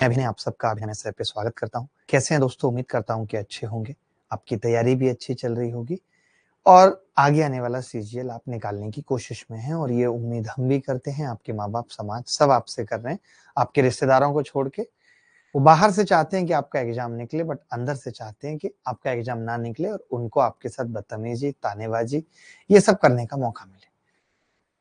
मैं अभिनय आप सबका अभिनय सर पे स्वागत करता हूँ। कैसे हैं दोस्तों? उम्मीद करता हूँ कि अच्छे होंगे। आपकी तैयारी भी अच्छी चल रही होगी और आगे आने वाला सीजीएल आप निकालने की कोशिश में हैं और ये उम्मीद हम भी करते हैं, आपके माँ-बाप, समाज सब आपसे कर रहे हैं। आपके रिश्तेदारों को छोड़ के वो बाहर से चाहते हैं कि आपका एग्जाम निकले, बट अंदर से चाहते हैं कि आपका एग्जाम ना निकले और उनको आपके साथ बदतमीजी, तानेबाजी ये सब करने का मौका मिले।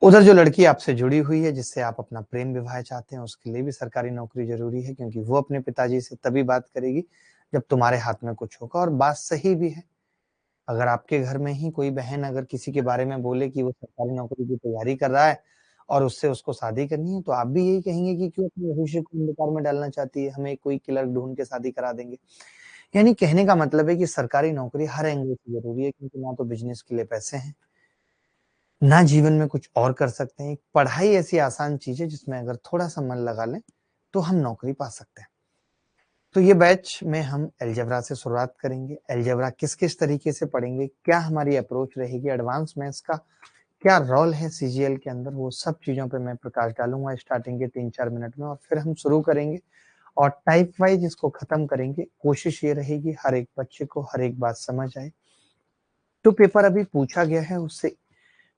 उधर जो लड़की आपसे जुड़ी हुई है, जिससे आप अपना प्रेम विवाह चाहते हैं, उसके लिए भी सरकारी नौकरी जरूरी है, क्योंकि वो अपने पिताजी से तभी बात करेगी जब तुम्हारे हाथ में कुछ होगा। और बात सही भी है। अगर आपके घर में ही कोई बहन अगर किसी के बारे में बोले कि वो सरकारी नौकरी की तैयारी कर रहा है और उससे उसको शादी करनी है, तो आप भी यही कहेंगे कि क्यों अपने भविष्य को अंधकार में डालना चाहती है, हमें कोई क्लर्क ढूंढ के शादी करा देंगे। यानी कहने का मतलब है कि सरकारी नौकरी हर एंगल से जरूरी है, क्योंकि ना तो बिजनेस के लिए पैसे हैं, ना जीवन में कुछ और कर सकते हैं। पढ़ाई ऐसी आसान चीज है जिसमें अगर थोड़ा सा मन लगा लें तो हम नौकरी पा सकते हैं। तो ये बैच में हम अलजेब्रा से शुरुआत करेंगे। अलजेब्रा किस किस तरीके से पढ़ेंगे, क्या हमारी अप्रोच रहेगी, एडवांस मैथ्स का क्या रोल है सीजीएल के अंदर, वो सब चीजों पे मैं प्रकाश डालूंगा स्टार्टिंग के 3-4 मिनट में, और फिर हम शुरू करेंगे और टाइप वाइज इसको खत्म करेंगे। कोशिश ये रहेगी हर एक बच्चे को हर एक बात समझ आए। तो पेपर अभी पूछा गया है उससे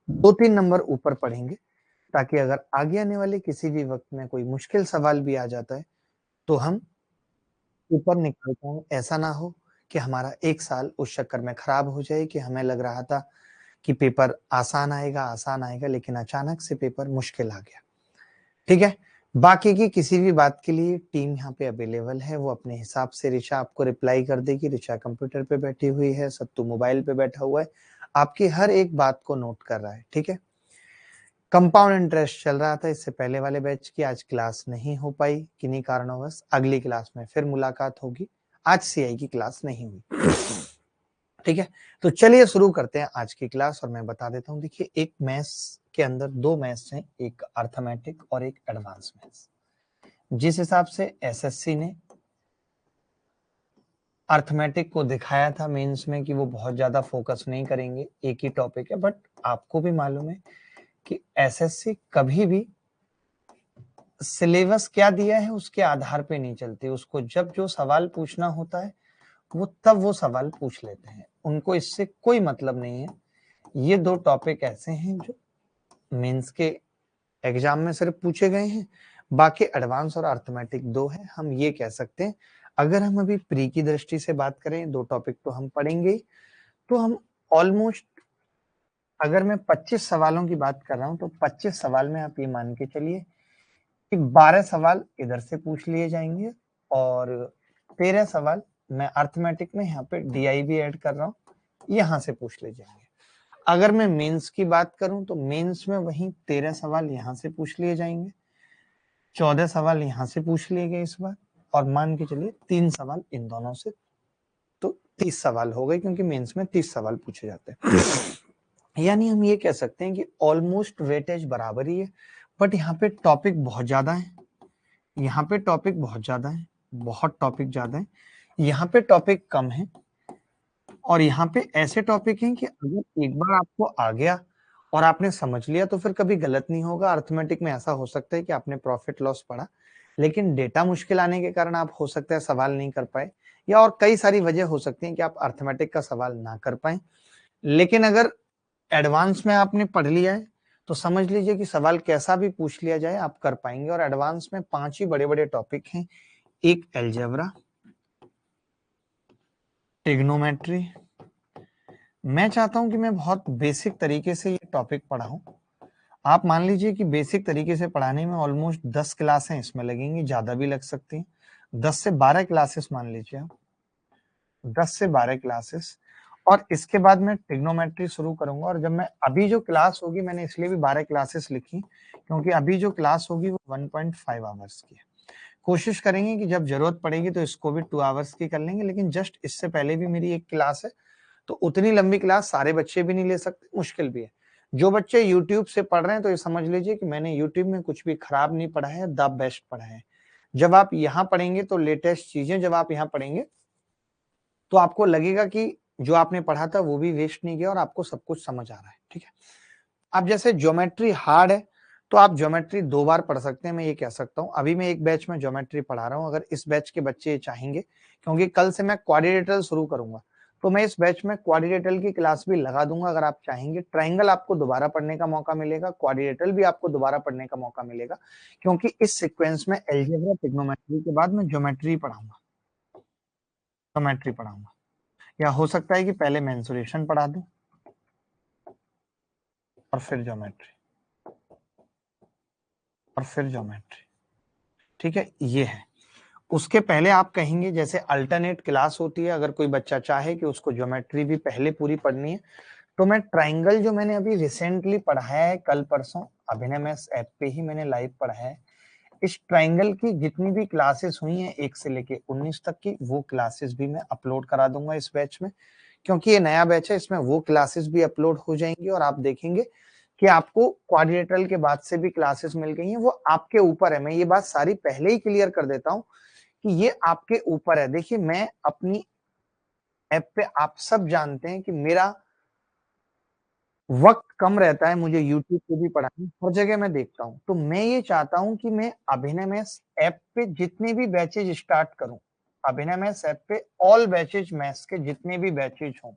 2-3 नंबर ऊपर पढ़ेंगे, ताकि अगर आगे आने वाले किसी भी वक्त में कोई मुश्किल सवाल भी आ जाता है तो हम ऊपर निकल पाए। ऐसा ना हो कि हमारा 1 साल उस चक्कर में खराब हो जाए कि हमें लग रहा था कि पेपर आसान आएगा, लेकिन अचानक से पेपर मुश्किल आ गया। ठीक है। बाकी की किसी भी बात के लिए टीम यहाँ पे अवेलेबल है, वो अपने हिसाब से ऋचा आपको रिप्लाई कर देगी। ऋचा कंप्यूटर पे बैठी हुई है, सत्तू मोबाइल पे बैठा हुआ है, आपकी हर एक बात को नोट कर रहा है। ठीक है। कंपाउंड इंटरेस्ट चल रहा था इससे पहले वाले बैच की, आज क्लास नहीं हो पाई किन्हीं कारणोंवश, अगली क्लास में फिर मुलाकात होगी। आज सीआई की क्लास नहीं हुई। ठीक है। तो चलिए शुरू करते हैं आज की क्लास और मैं बता देता हूं। देखिए, एक मैथ्स के अंदर 2 मैथ्स हैं, एक अर्थमेटिक और एक एडवांस मैथ्स। जिस हिसाब से एसएससी ने अर्थमेटिक को दिखाया था मेंस में कि वो बहुत ज्यादा फोकस नहीं करेंगे, एक ही टॉपिक है, बट आपको भी मालूम है कि एसएससी कभी भी सिलेबस क्या दिया है उसके आधार पे नहीं चलती। उसको जब जो सवाल पूछना होता है वो तब वो सवाल पूछ लेते हैं, उनको इससे कोई मतलब नहीं है। ये 2 टॉपिक ऐसे हैं जो मेंस के एग्जाम में सिर्फ पूछे गए हैं, बाकी एडवांस और अर्थमेटिक 2 है, हम ये कह सकते हैं। अगर हम अभी प्री की दृष्टि से बात करें, 2 टॉपिक तो हम पढ़ेंगे, तो हम ऑलमोस्ट, अगर मैं 25 सवालों की बात कर रहा हूं तो 25 सवाल में आप ये मान के चलिए कि 12 सवाल इधर से पूछ लिए जाएंगे और 13 सवाल मैं अर्थमेटिक में यहाँ पे डीआई भी ऐड कर रहा हूँ, यहाँ से पूछ ले जाएंगे। अगर मैं मेंस की बात करूं तो मेंस में वही 13 सवाल यहाँ से पूछ लिए जाएंगे, 14 सवाल यहाँ से पूछ लिए गए इस बार, और मान के चलिए 3 सवाल इन दोनों से, तो 30 सवाल हो गए, क्योंकि मेंस में 30 सवाल पूछे जाते हैं। यानी हम ये कह सकते हैं कि ऑलमोस्ट वेटेज बराबर ही है, बट यहाँ पे टॉपिक बहुत ज्यादा है, यहाँ पे टॉपिक बहुत ज्यादा है, बहुत टॉपिक ज्यादा है, यहाँ पे टॉपिक कम है, और यहाँ पे ऐसे टॉपिक हैं कि अगर एक बार आपको आ गया और आपने समझ लिया तो फिर कभी गलत नहीं होगा। अर्थमेटिक में ऐसा हो सकता है कि आपने प्रॉफिट लॉस पढ़ा, लेकिन डेटा मुश्किल आने के कारण आप हो सकता है सवाल नहीं कर पाए, या और कई सारी वजह हो सकती है कि आप अर्थमेटिक का सवाल ना कर पाए। लेकिन अगर एडवांस में आपने पढ़ लिया है तो समझ लीजिए कि सवाल कैसा भी पूछ लिया जाए आप कर पाएंगे। और एडवांस में 5 ही बड़े बड़े टॉपिक हैं, एक अलजेब्रा, ट्रिग्नोमेट्री। मैं चाहता हूं कि मैं बहुत बेसिक तरीके से ये टॉपिक पढ़ाऊं। आप मान लीजिए कि बेसिक तरीके से पढ़ाने में ऑलमोस्ट 10 क्लासें इसमें लगेंगी, ज्यादा भी लग सकती हैं, 10 से 12 क्लासेस मान लीजिए आप, 10 से 12 क्लासेस। और इसके बाद मैं ट्रिग्नोमेट्री शुरू करूंगा, और जब मैं अभी जो क्लास होगी, मैंने इसलिए भी 12 क्लासेस लिखी क्योंकि अभी जो क्लास होगी वो 1.5 आवर्स की है। कोशिश करेंगे कि जब जरूरत पड़ेगी तो इसको भी 2 आवर्स की कर लेंगे, लेकिन जस्ट इससे पहले भी मेरी एक क्लास है, तो उतनी लंबी क्लास सारे बच्चे भी नहीं ले सकते, मुश्किल भी है। जो बच्चे YouTube से पढ़ रहे हैं तो ये समझ लीजिए कि मैंने YouTube में कुछ भी खराब नहीं पढ़ा है, द बेस्ट पढ़ा है। जब आप यहाँ पढ़ेंगे तो लेटेस्ट चीजें जब आप यहाँ पढ़ेंगे तो आपको लगेगा कि जो आपने पढ़ा था वो भी वेस्ट नहीं गया और आपको सब कुछ समझ आ रहा है। ठीक है। अब जैसे ज्योमेट्री हार्ड है तो आप ज्योमेट्री 2 बार पढ़ सकते हैं, मैं ये कह सकता हूँ। अभी मैं एक बैच में ज्योमेट्री पढ़ा रहा हूँ, अगर इस बैच के बच्चे चाहेंगे, क्योंकि कल से मैं क्वाड्रिलेटरल शुरू करूंगा, तो मैं इस बैच में क्वाड्रिलेटरल की क्लास भी लगा दूंगा। अगर आप चाहेंगे, ट्रायंगल आपको दोबारा पढ़ने का मौका मिलेगा, क्वाड्रिलेटरल भी आपको दोबारा पढ़ने का मौका मिलेगा, क्योंकि इस सीक्वेंस में अलजेब्रा, ट्रिग्नोमेट्री के बाद मैं ज्योमेट्री पढ़ाऊंगा, ज्योमेट्री पढ़ाऊंगा। या हो सकता है कि पहले मेंसुरेशन पढ़ा दूं और फिर ज्योमेट्री, और फिर ज्योमेट्री। ठीक है, ये है। उसके पहले आप कहेंगे जैसे अल्टरनेट क्लास होती है, अगर कोई बच्चा चाहे कि उसको ज्योमेट्री भी पहले पूरी पढ़नी है, तो मैं ट्रायंगल जो मैंने अभी रिसेंटली पढ़ाया है, कल परसों अभिनय मैथ्स ऐप पे ही मैंने लाइव पढ़ाया है, इस ट्रायंगल की जितनी भी क्लासेस हुई हैं 1 से लेके 19 तक की, वो क्लासेस भी मैं अपलोड करा दूंगा इस बैच में, क्योंकि ये नया बैच है, इसमें वो क्लासेस भी अपलोड हो जाएंगी और आप देखेंगे कि आपको क्वाड्रिलेटरल के बाद से भी क्लासेस मिल गई हैं। वो आपके ऊपर है, मैं ये बात सारी पहले ही क्लियर कर देता हूं कि ये आपके ऊपर है। देखिए, मैं अपनी ऐप पे, आप सब जानते हैं कि मेरा वक्त कम रहता है, मुझे यूट्यूब पे भी पढ़ाना, हर जगह मैं देखता हूँ, तो मैं ये चाहता हूँ कि मैं अभिनय मैथ्स ऐप पे जितने भी बैचेज स्टार्ट करूं, अभिनय मैथ्स ऐप पे ऑल बैचेज मैथ्स के जितने भी बैचेज हों,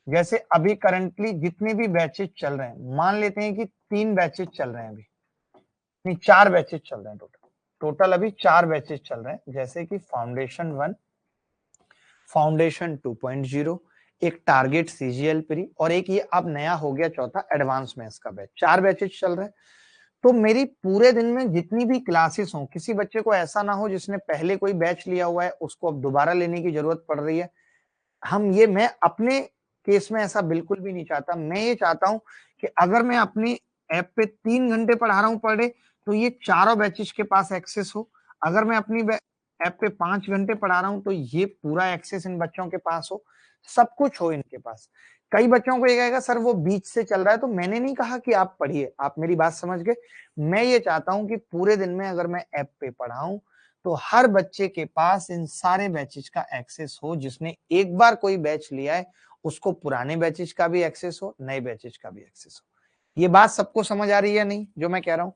जैसे अभी करंटली जितने भी बैचेज चल रहे हैं, मान लेते हैं कि 3 बैचेज चल रहे हैं, अभी नहीं 4 बैचेज चल रहे हैं, टोटल अभी 4 बैचेज चल रहे हैं, जैसे कि फाउंडेशन 1, फाउंडेशन 2.0, एक टारगेट सीजीएल प्री, और एक ये अब नया हो गया चौथा एडवांस मैथ्स का बैच। 4 बैचेज चल रहे हैं। तो मेरी पूरे दिन में जितनी भी क्लासेस हों, किसी बच्चे को ऐसा ना हो जिसने पहले कोई बैच लिया हुआ है, उसको अब दोबारा लेने की जरूरत पड़ रही है। मैं अपने केस में ऐसा बिल्कुल भी नहीं चाहता। मैं ये चाहता हूं कि अगर मैं अपनी ऐप पे 3 घंटे पढ़ा रहा हूं पर डे, तो ये चारों बैचेस के पास एक्सेस हो। अगर मैं अपनी ऐप पे 5 घंटे पढ़ा रहा हूं, तो ये पूरा एक्सेस इन बच्चों के पास हो, सब कुछ हो इनके पास। कई बच्चों को ये कहेगा सर वो बीच से चल रहा है, तो मैंने नहीं कहा कि आप पढ़िए, आप मेरी बात समझ गए। मैं ये चाहता हूं कि पूरे दिन में अगर मैं ऐप पे पढ़ाऊं, तो हर बच्चे के पास इन सारे बैचेज का एक्सेस हो। जिसने एक बार कोई बैच लिया है, उसको पुराने बैचेज का भी एक्सेस हो, नए बैचेज का भी एक्सेस हो। ये बात सबको समझ आ रही है नहीं जो मैं कह रहा हूं?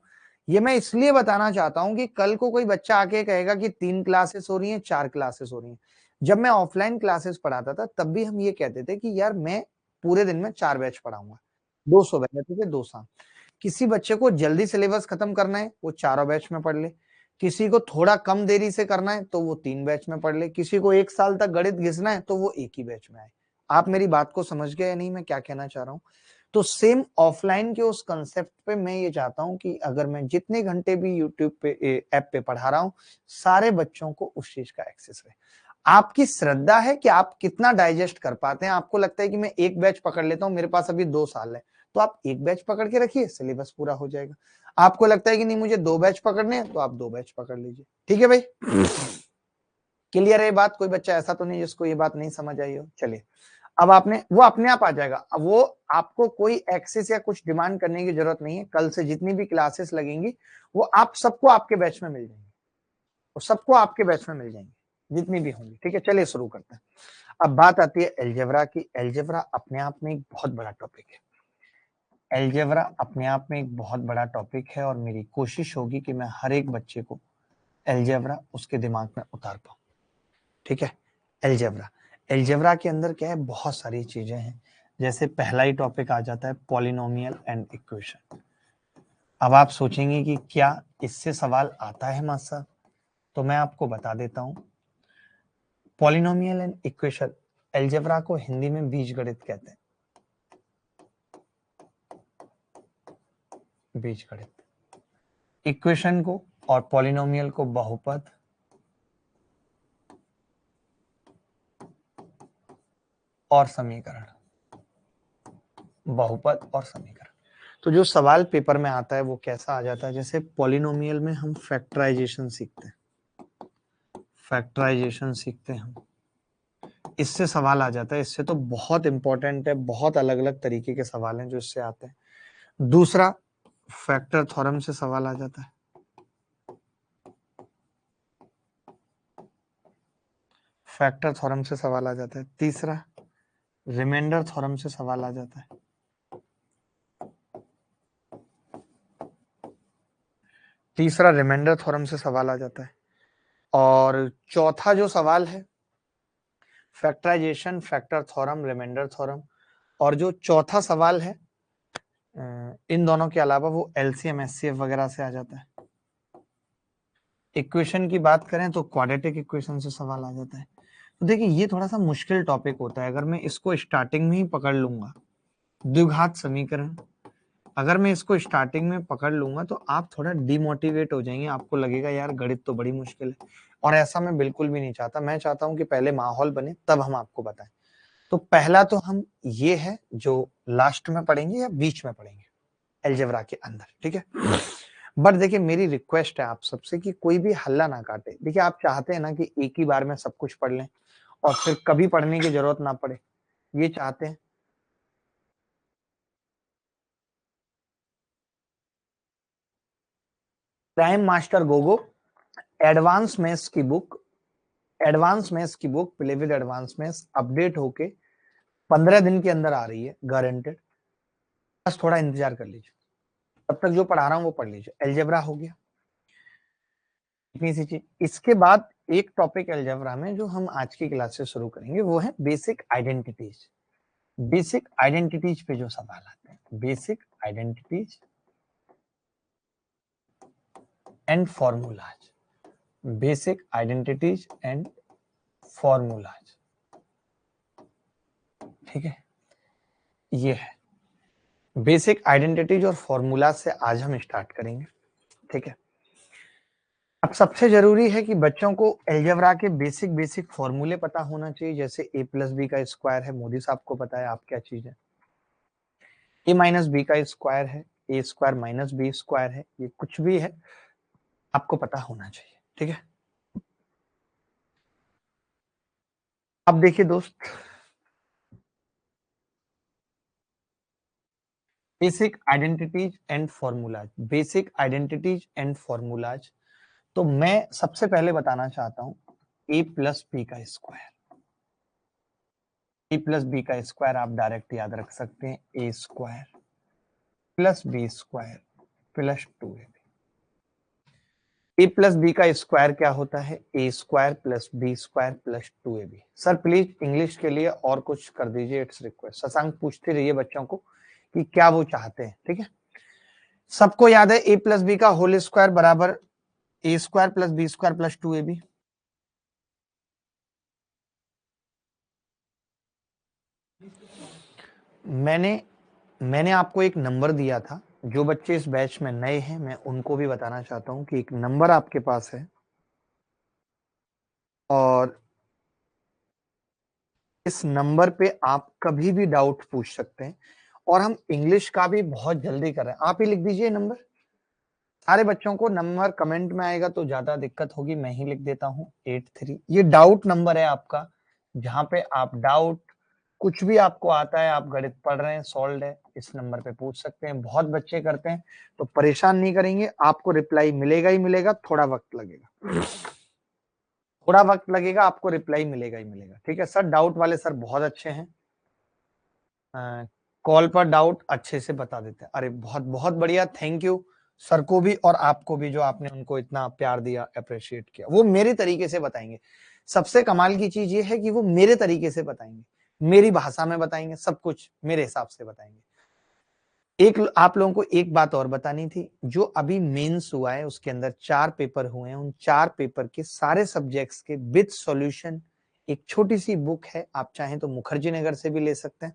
ये मैं इसलिए बताना चाहता हूं कि कल को कोई बच्चा आके कहेगा कि 3 क्लासेस हो रही हैं, 4 क्लासेस हो रही हैं। जब मैं ऑफलाइन क्लासेस पढ़ाता था, तब भी हम ये कहते थे कि यार मैं पूरे दिन में 4 बैच पढ़ाऊंगा, 200 बैच रहते थे, 2 शाम। किसी बच्चे को जल्दी सिलेबस खत्म करना है, वो चारों बैच में पढ़ ले। किसी को थोड़ा कम देरी से करना है, तो वो 3 बैच में पढ़ ले। किसी को 1 साल तक गणित घिसना है, तो वो एक ही बैच में आए। आप मेरी बात को समझ गए या नहीं, मैं क्या कहना चाह रहा हूं? तो सेम ऑफलाइन के उस कंसेप्ट पे मैं ये चाहता हूं कि अगर मैं जितने घंटे भी यूट्यूब पे ऐप पे पढ़ा रहा हूं, सारे बच्चों को उस चीज का एक्सेस रहे। आपकी श्रद्धा है कि आप कितना डाइजेस्ट कर पाते हैं। आपको लगता है कि मैं एक बैच पकड़ लेता हूं, मेरे पास अभी 2 साल है, तो आप एक बैच पकड़ के रखिए, सिलेबस पूरा हो जाएगा। आपको लगता है कि नहीं मुझे 2 बैच पकड़ने हैं, तो आप 2 बैच पकड़ लीजिए। ठीक है भाई, क्लियर है ये बात? कोई बच्चा ऐसा तो नहीं जिसको ये बात नहीं समझ आई हो? चलिए, अब आपने वो अपने आप आ जाएगा। अब वो आपको कोई एक्सेस या कुछ डिमांड करने की जरूरत नहीं है। कल से जितनी भी क्लासेस लगेंगी, वो आप सबको आपके बैच में मिल जाएंगी, वो सबको आपके बैच में मिल जाएंगी, जितनी भी होंगी। ठीक है, चलिए शुरू करते हैं। अब बात आती है अलजेब्रा की। अलजेब्रा अपने आप में एक बहुत बड़ा टॉपिक है। अलजेब्रा अपने आप में एक बहुत बड़ा टॉपिक है, और मेरी कोशिश होगी कि मैं हर एक बच्चे को अलजेब्रा उसके दिमाग में उतार पाऊं। ठीक है, अलजेब्रा, अलजेब्रा के अंदर क्या है, बहुत सारी चीजें हैं। जैसे पहला ही टॉपिक आ जाता है पॉलिनोमियल एंड इक्वेशन। अब आप सोचेंगे कि क्या इससे सवाल आता है मास्टर? तो मैं आपको बता देता हूं। पॉलिनोमियल एंड इक्वेशन, अलजेब्रा को हिंदी में बीजगणित कहते हैं। बीजगणित, इक्वेशन को और पॉलिनोमियल को बहुपद, और समीकरण, बहुपद और समीकरण। तो जो सवाल पेपर में आता है वो कैसा आ जाता है, जैसे पॉलिनोमियल में हम फैक्टराइजेशन सीखते हैं, फैक्टराइजेशन सीखते हैं हम, इससे सवाल आ जाता है। इससे तो बहुत इंपॉर्टेंट है, बहुत अलग अलग तरीके के सवाल हैं जो इससे आते हैं। दूसरा, फैक्टर थ्योरम से सवाल आ जाता है। फैक्टर थ्योरम से सवाल आ जाता है। तीसरा, रिमाइंडर थ्योरम से सवाल आ जाता है। तीसरा रिमाइंडर थ्योरम से सवाल आ जाता है, और चौथा जो सवाल है factorisation, factor theorem, remainder theorem, और जो चौथा सवाल है इन दोनों के अलावा वो एलसीएम एचसीएफ वगैरह से आ जाता है। इक्वेशन की बात करें तो क्वाड्रेटिक इक्वेशन से सवाल आ जाता है। तो देखिए ये थोड़ा सा मुश्किल टॉपिक होता है, अगर मैं इसको स्टार्टिंग में ही पकड़ लूंगा, द्विघात समीकरण, अगर मैं इसको स्टार्टिंग में पकड़ लूंगा तो आप थोड़ा डिमोटिवेट हो जाएंगे, आपको लगेगा यार गणित तो बड़ी मुश्किल है, और ऐसा मैं बिल्कुल भी नहीं चाहता। मैं चाहता हूं कि पहले माहौल बने तब हम आपको बताएं। तो पहला तो हम ये है जो लास्ट में पढ़ेंगे या बीच में पढ़ेंगे अलजेब्रा के अंदर, ठीक है। बट देखिए मेरी रिक्वेस्ट है आप सबसे कि कोई भी हल्ला ना काटे। देखिए आप चाहते हैं ना कि एक ही बार में सब कुछ पढ़ लें और फिर कभी पढ़ने की जरूरत ना पड़े, ये चाहते हैं। Prime master Gogo advance maths की बुक, एडवांस मैथ्स की book play with advance maths update होके 15 दिन के अंदर आ रही है, गारंटेड। बस थोड़ा इंतजार कर लीजिए, तब तक जो पढ़ा रहा हूँ वो पढ़ लीजिए। अलजेब्रा हो गया, इतनी सी चीज। इसके बाद एक टॉपिक अलजेब्रा में जो हम आज की क्लास से शुरू करेंगे वो है बेसिक आइडेंटिटीज। बेसिक आइडेंटिटीज पे जो सवाल आते हैं, basic identities and formulas, basic identities and formulas, ठीक है। ये है बेसिक आइडेंटिटीज और फॉर्मूला से आज हम स्टार्ट करेंगे, ठीक है। अब सबसे जरूरी है कि बच्चों को अलजेब्रा के बेसिक बेसिक फॉर्मूले पता होना चाहिए। जैसे a प्लस बी का स्क्वायर है, मोदी साहब को पता है, आप क्या चीज है। a माइनस बी का स्क्वायर है, A square minus B square है, ये कुछ भी है आपको पता होना चाहिए, ठीक है। अब देखिए दोस्त, basic identities and formulas, basic identities and formulas. तो मैं सबसे पहले बताना चाहता हूं a प्लस बी का स्क्वायर, ए प्लस बी का स्क्वायर आप डायरेक्ट याद रख सकते हैं, A square plus B square plus 2ab। A plus B का स्क्वायर क्या होता है, A square plus B square plus 2ab। Sir please English के लिए और कुछ कर दीजिए, इट्स रिक्वेस्ट। शशांक पूछते रहिए बच्चों को कि क्या वो चाहते हैं, ठीक है। सबको याद है ए प्लस बी का होल स्क्वायर बराबर A square plus B square plus 2ab। मैंने मैंने आपको एक नंबर दिया था, जो बच्चे इस बैच में नए हैं मैं उनको भी बताना चाहता हूं कि एक नंबर आपके पास है, और इस नंबर पे आप कभी भी डाउट पूछ सकते हैं। और हम इंग्लिश का भी बहुत जल्दी कर रहे हैं, आप ही लिख दीजिए नंबर। सारे बच्चों को नंबर कमेंट में आएगा तो ज्यादा दिक्कत होगी, मैं ही लिख देता हूं 83। ये डाउट नंबर है आपका, जहां पे आप डाउट कुछ भी आपको आता है, आप गणित पढ़ रहे हैं, सॉल्व है, इस नंबर पे पूछ सकते हैं। बहुत बच्चे करते हैं, तो परेशान नहीं करेंगे, आपको रिप्लाई मिलेगा ही मिलेगा, थोड़ा वक्त लगेगा, थोड़ा वक्त लगेगा, आपको रिप्लाई मिलेगा ही मिलेगा, ठीक है। सर डाउट वाले सर बहुत अच्छे हैं, कॉल पर डाउट अच्छे से बता देते हैं। अरे बहुत बहुत बढ़िया, थैंक यू सर को भी और आपको भी, जो आपने उनको इतना प्यार दिया, अप्रिशिएट किया। वो मेरे तरीके से बताएंगे, सबसे कमाल की चीज ये है कि वो मेरे तरीके से बताएंगे, मेरी भाषा में बताएंगे, सब कुछ मेरे हिसाब से बताएंगे। एक आप लोगों को एक बात और बतानी थी, जो अभी मेंस हुआ है उसके अंदर 4 पेपर हुए हैं, उन 4 पेपर के सारे सब्जेक्ट्स के विद सॉल्यूशन एक छोटी सी बुक है, आप चाहें तो मुखर्जी नगर से भी ले सकते हैं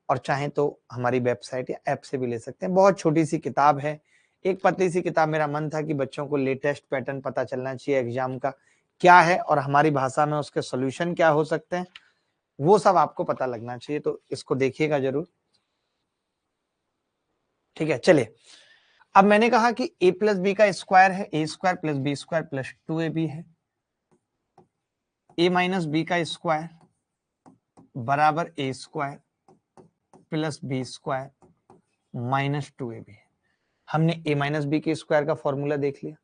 और चाहें तो हमारी वेबसाइट या ऐप से भी ले सकते हैं। बहुत छोटी सी किताब है, एक पतली सी किताब। मेरा मन था कि बच्चों को लेटेस्ट पैटर्न पता चलना चाहिए एग्जाम का क्या है और हमारी भाषा में उसके सॉल्यूशन क्या हो सकते हैं, वो सब आपको पता लगना चाहिए, तो इसको देखिएगा जरूर, ठीक है। चलिए, अब मैंने कहा कि a प्लस बी का स्क्वायर है, A square plus B square plus 2ab है, a माइनस बी का स्क्वायर बराबर A square plus B square minus 2ab है। हमने a माइनस बी के स्क्वायर का फॉर्मूला देख लिया,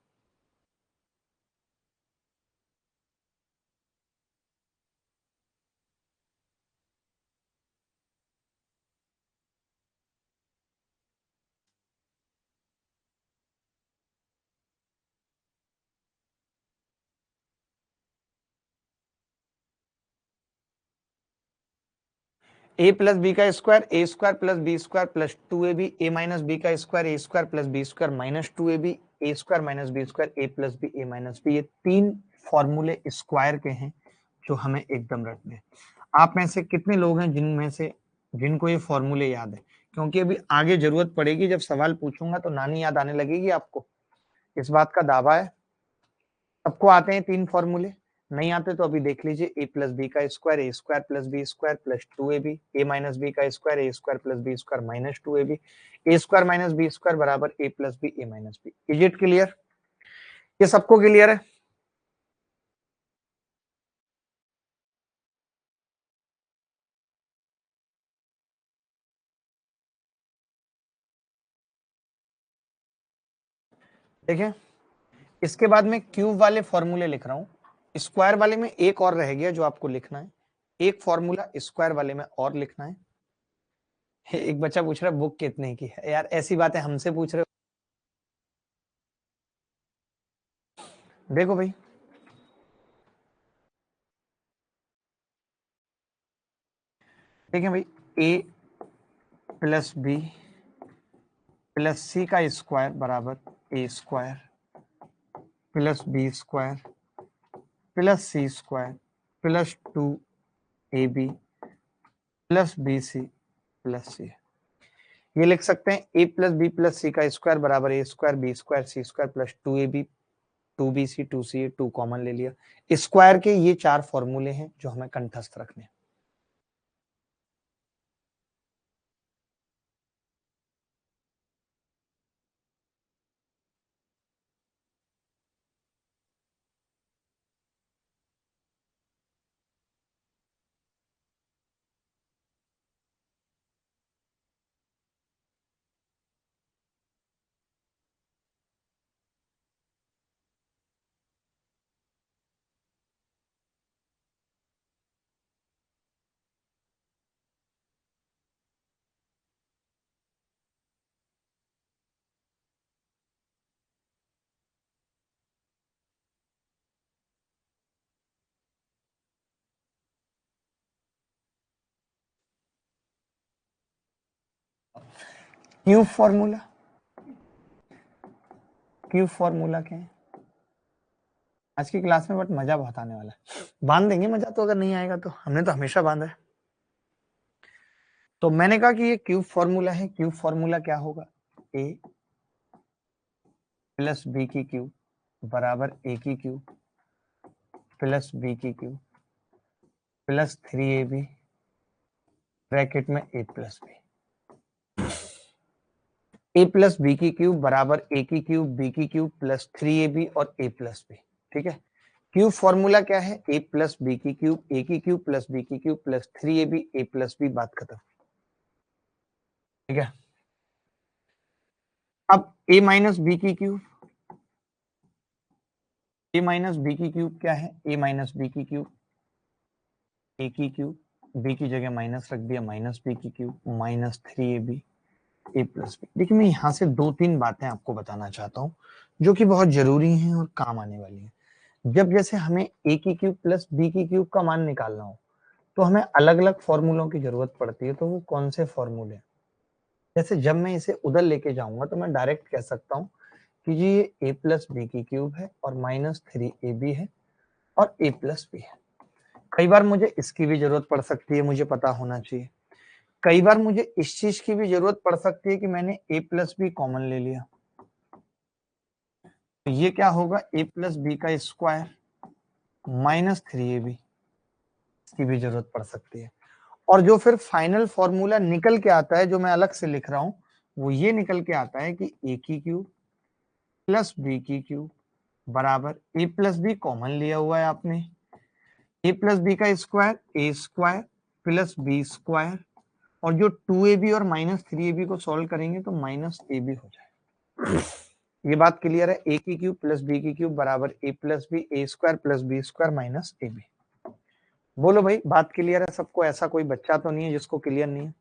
ए प्लस बी का square, A square plus B square plus 2ab, A minus B का square, A square plus B square minus 2ab, A square minus B square, A plus B, A minus B. ये 3 फॉर्मूले square के हैं जो हमें एकदम रखने हैं। आप में से कितने लोग हैं जिनको ये फॉर्मूले याद है? क्योंकि अभी आगे जरूरत पड़ेगी, जब सवाल पूछूंगा तो नानी याद आने लगेगी आपको, इस बात का दावा है। सबको आते हैं 3 फॉर्मूले? नहीं आते तो अभी देख लीजिए। ए प्लस बी का square, A square plus B square plus 2ab, A minus B का square, A square plus B square minus 2ab, A square minus B square बराबर A plus B, A minus B. Is it clear? ये सबको clear है? देखिए, इसके बाद में cube वाले फॉर्मूले लिख रहा हूं। स्क्वायर वाले में एक और रह गया जो आपको लिखना है, एक फॉर्मूला स्क्वायर वाले में और लिखना है। एक बच्चा पूछ रहा है बुक कितने की है? यार ऐसी बातें हमसे पूछ रहे हो? देखो भाई, देखिए भाई, A plus B plus C का स्क्वायर बराबर A square plus B square plus C square plus 2ab प्लस बी सी प्लस सी। ये लिख सकते हैं A plus B plus C का स्क्वायर बराबर A square B square C square plus 2ab 2bc 2ca, 2 common ले लिया। Square के ये 4 फॉर्मूले हैं जो हमें कंठस्थ रखने हैं। क्यूब फॉर्मूला, क्यूब फॉर्मूला क्या है आज की क्लास में? बट मजा बहुत आने वाला है, बांध देंगे मजा तो। अगर नहीं आएगा तो हमने तो हमेशा बांधा है। तो मैंने कहा कि ये क्यूब फॉर्मूला है। क्यूब फॉर्मूला क्या होगा? ए प्लस बी की क्यूब बराबर ए की क्यूब प्लस बी की क्यूब प्लस 3ab ब्रैकेट में ए प्लस बी। ए प्लस बी की क्यूब बराबर ए की क्यूब बी की क्यूब प्लस 3ab और ए प्लस बी। ठीक है, क्यूब फॉर्मूला क्या है? ए प्लस बी की क्यूब, ए की क्यूब प्लस बी की क्यूब प्लस 3ab ए प्लस बी। बात खत्म। ठीक है, अब ए माइनस बी की क्यूब, ए माइनस बी की क्यूब क्या है? ए माइनस बी की क्यूब, ए की क्यूब बी की जगह माइनस रख दिया, माइनस बी की क्यूब माइनस 3ab ए प्लस बी। देखिए, मैं यहाँ से 2-3 बातें आपको बताना चाहता हूँ जो कि बहुत जरूरी हैं और काम आने वाली हैं। जब जैसे हमें ए की क्यूब प्लस बी की क्यूब का मान निकालना हो तो हमें अलग अलग फॉर्मूलों की जरूरत पड़ती है। तो वो कौन से फॉर्मूले? जैसे जब मैं इसे उधर लेके जाऊंगा तो मैं डायरेक्ट कह सकता हूँ कि जी ये ए प्लस बी की क्यूब है और माइनस 3ab है और ए प्लस बी है। कई बार मुझे इसकी भी जरूरत पड़ सकती है, मुझे पता होना चाहिए। कई बार मुझे इस चीज की भी जरूरत पड़ सकती है कि मैंने ए प्लस बी कॉमन ले लिया, तो ये क्या होगा? ए प्लस बी का स्क्वायर माइनस 3ab, इसकी भी जरूरत पड़ सकती है। और जो फिर फाइनल फॉर्मूला निकल के आता है, जो मैं अलग से लिख रहा हूं, वो ये निकल के आता है कि ए की क्यूब प्लस बी की क्यूब बराबर ए प्लस बी कॉमन लिया हुआ है आपने, ए प्लस बी का square A square plus B square, और जो 2ab और माइनस 3ab को सॉल्व करेंगे तो माइनस ab हो जाएगा। ये बात क्लियर है? ए की क्यूब प्लस बी की क्यूब बराबर A plus B, A square plus B square minus ab। बोलो भाई, बात क्लियर है सबको? ऐसा कोई बच्चा तो नहीं है जिसको क्लियर नहीं है?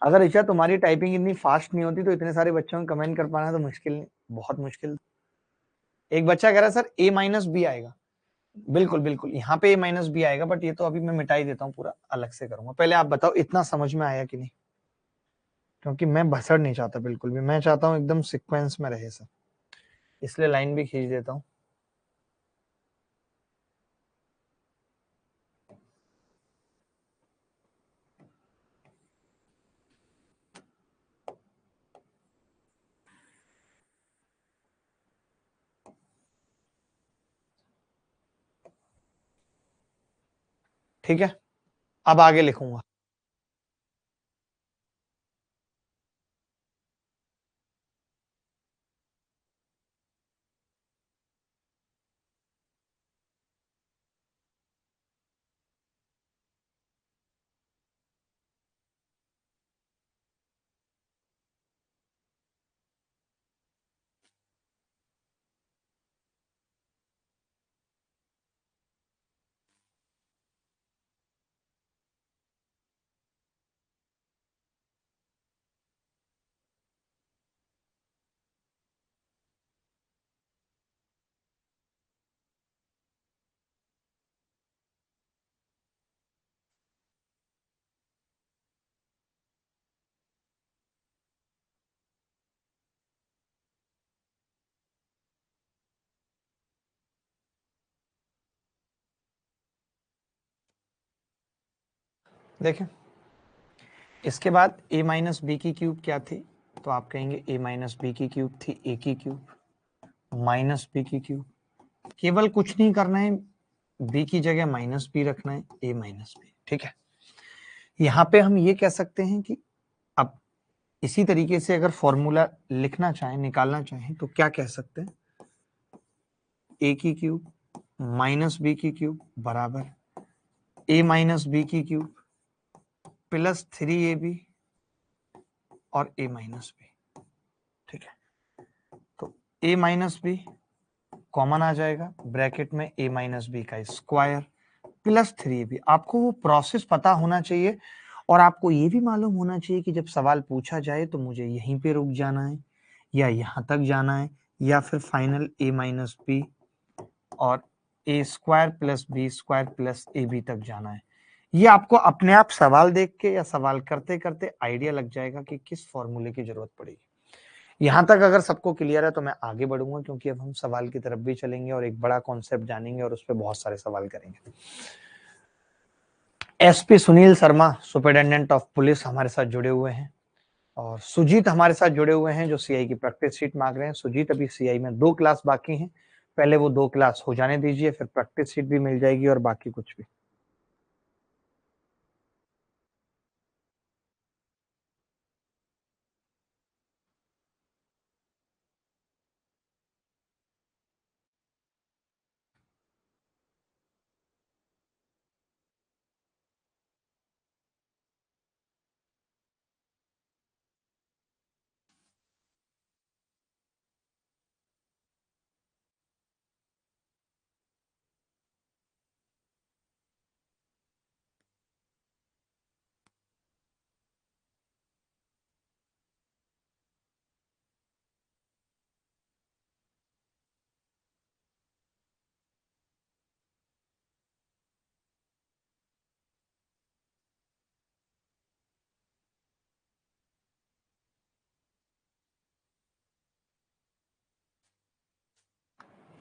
अगर ऋचा तुम्हारी टाइपिंग इतनी फास्ट नहीं होती तो इतने सारे बच्चों में कमेंट कर पाना तो मुश्किल नहीं, बहुत मुश्किल। एक बच्चा कह रहा है सर ए माइनस बी आएगा, बिल्कुल बिल्कुल, यहाँ पे a माइनस बी आएगा, बट ये तो अभी मैं मिटा ही देता हूँ, पूरा अलग से करूंगा। पहले आप बताओ इतना समझ में आया कि नहीं, क्योंकि मैं भसड़ नहीं चाहता बिल्कुल भी, मैं चाहता हूँ एकदम सीक्वेंस में रहे सब, इसलिए लाइन भी खींच देता हूँ। ठीक है, अब आगे लिखूंगा। देखें, इसके बाद a माइनस बी की क्यूब क्या थी, तो आप कहेंगे a माइनस बी की क्यूब थी a की क्यूब माइनस बी की क्यूब। केवल कुछ नहीं करना है, b की जगह माइनस बी रखना है, a माइनस बी। ठीक है, यहाँ पे हम ये कह सकते हैं कि अब इसी तरीके से अगर फॉर्मूला लिखना चाहें, निकालना चाहें, तो क्या कह सकते हैं, a की क्यूब माइनस बी की क्यूब बराबर a माइनस बी की क्यूब प्लस 3ab और a माइनस बी। ठीक है, तो a माइनस बी कॉमन आ जाएगा, ब्रैकेट में a माइनस बी का स्क्वायर प्लस 3ab। आपको वो प्रोसेस पता होना चाहिए, और आपको ये भी मालूम होना चाहिए कि जब सवाल पूछा जाए तो मुझे यहीं पे रुक जाना है, या यहाँ तक जाना है, या फिर फाइनल a माइनस बी और A square plus B square plus A B तक जाना है। ये आपको अपने आप सवाल देख के या सवाल करते करते आइडिया लग जाएगा कि किस फॉर्मूले की जरूरत पड़ेगी। यहाँ तक अगर सबको क्लियर है तो मैं आगे बढ़ूंगा, क्योंकि अब हम सवाल की तरफ भी चलेंगे और एक बड़ा कॉन्सेप्ट जानेंगे और उस पर बहुत सारे सवाल करेंगे। SP Sunil Sharma superintendent of police हमारे साथ जुड़े हुए हैं, और सुजीत हमारे साथ जुड़े हुए हैं जो सीआई की प्रैक्टिस शीट मांग रहे हैं। सुजीत, अभी सीआई में 2 क्लास बाकी हैं, पहले वो 2 क्लास हो जाने दीजिए, फिर प्रैक्टिस शीट भी मिल जाएगी और बाकी कुछ भी।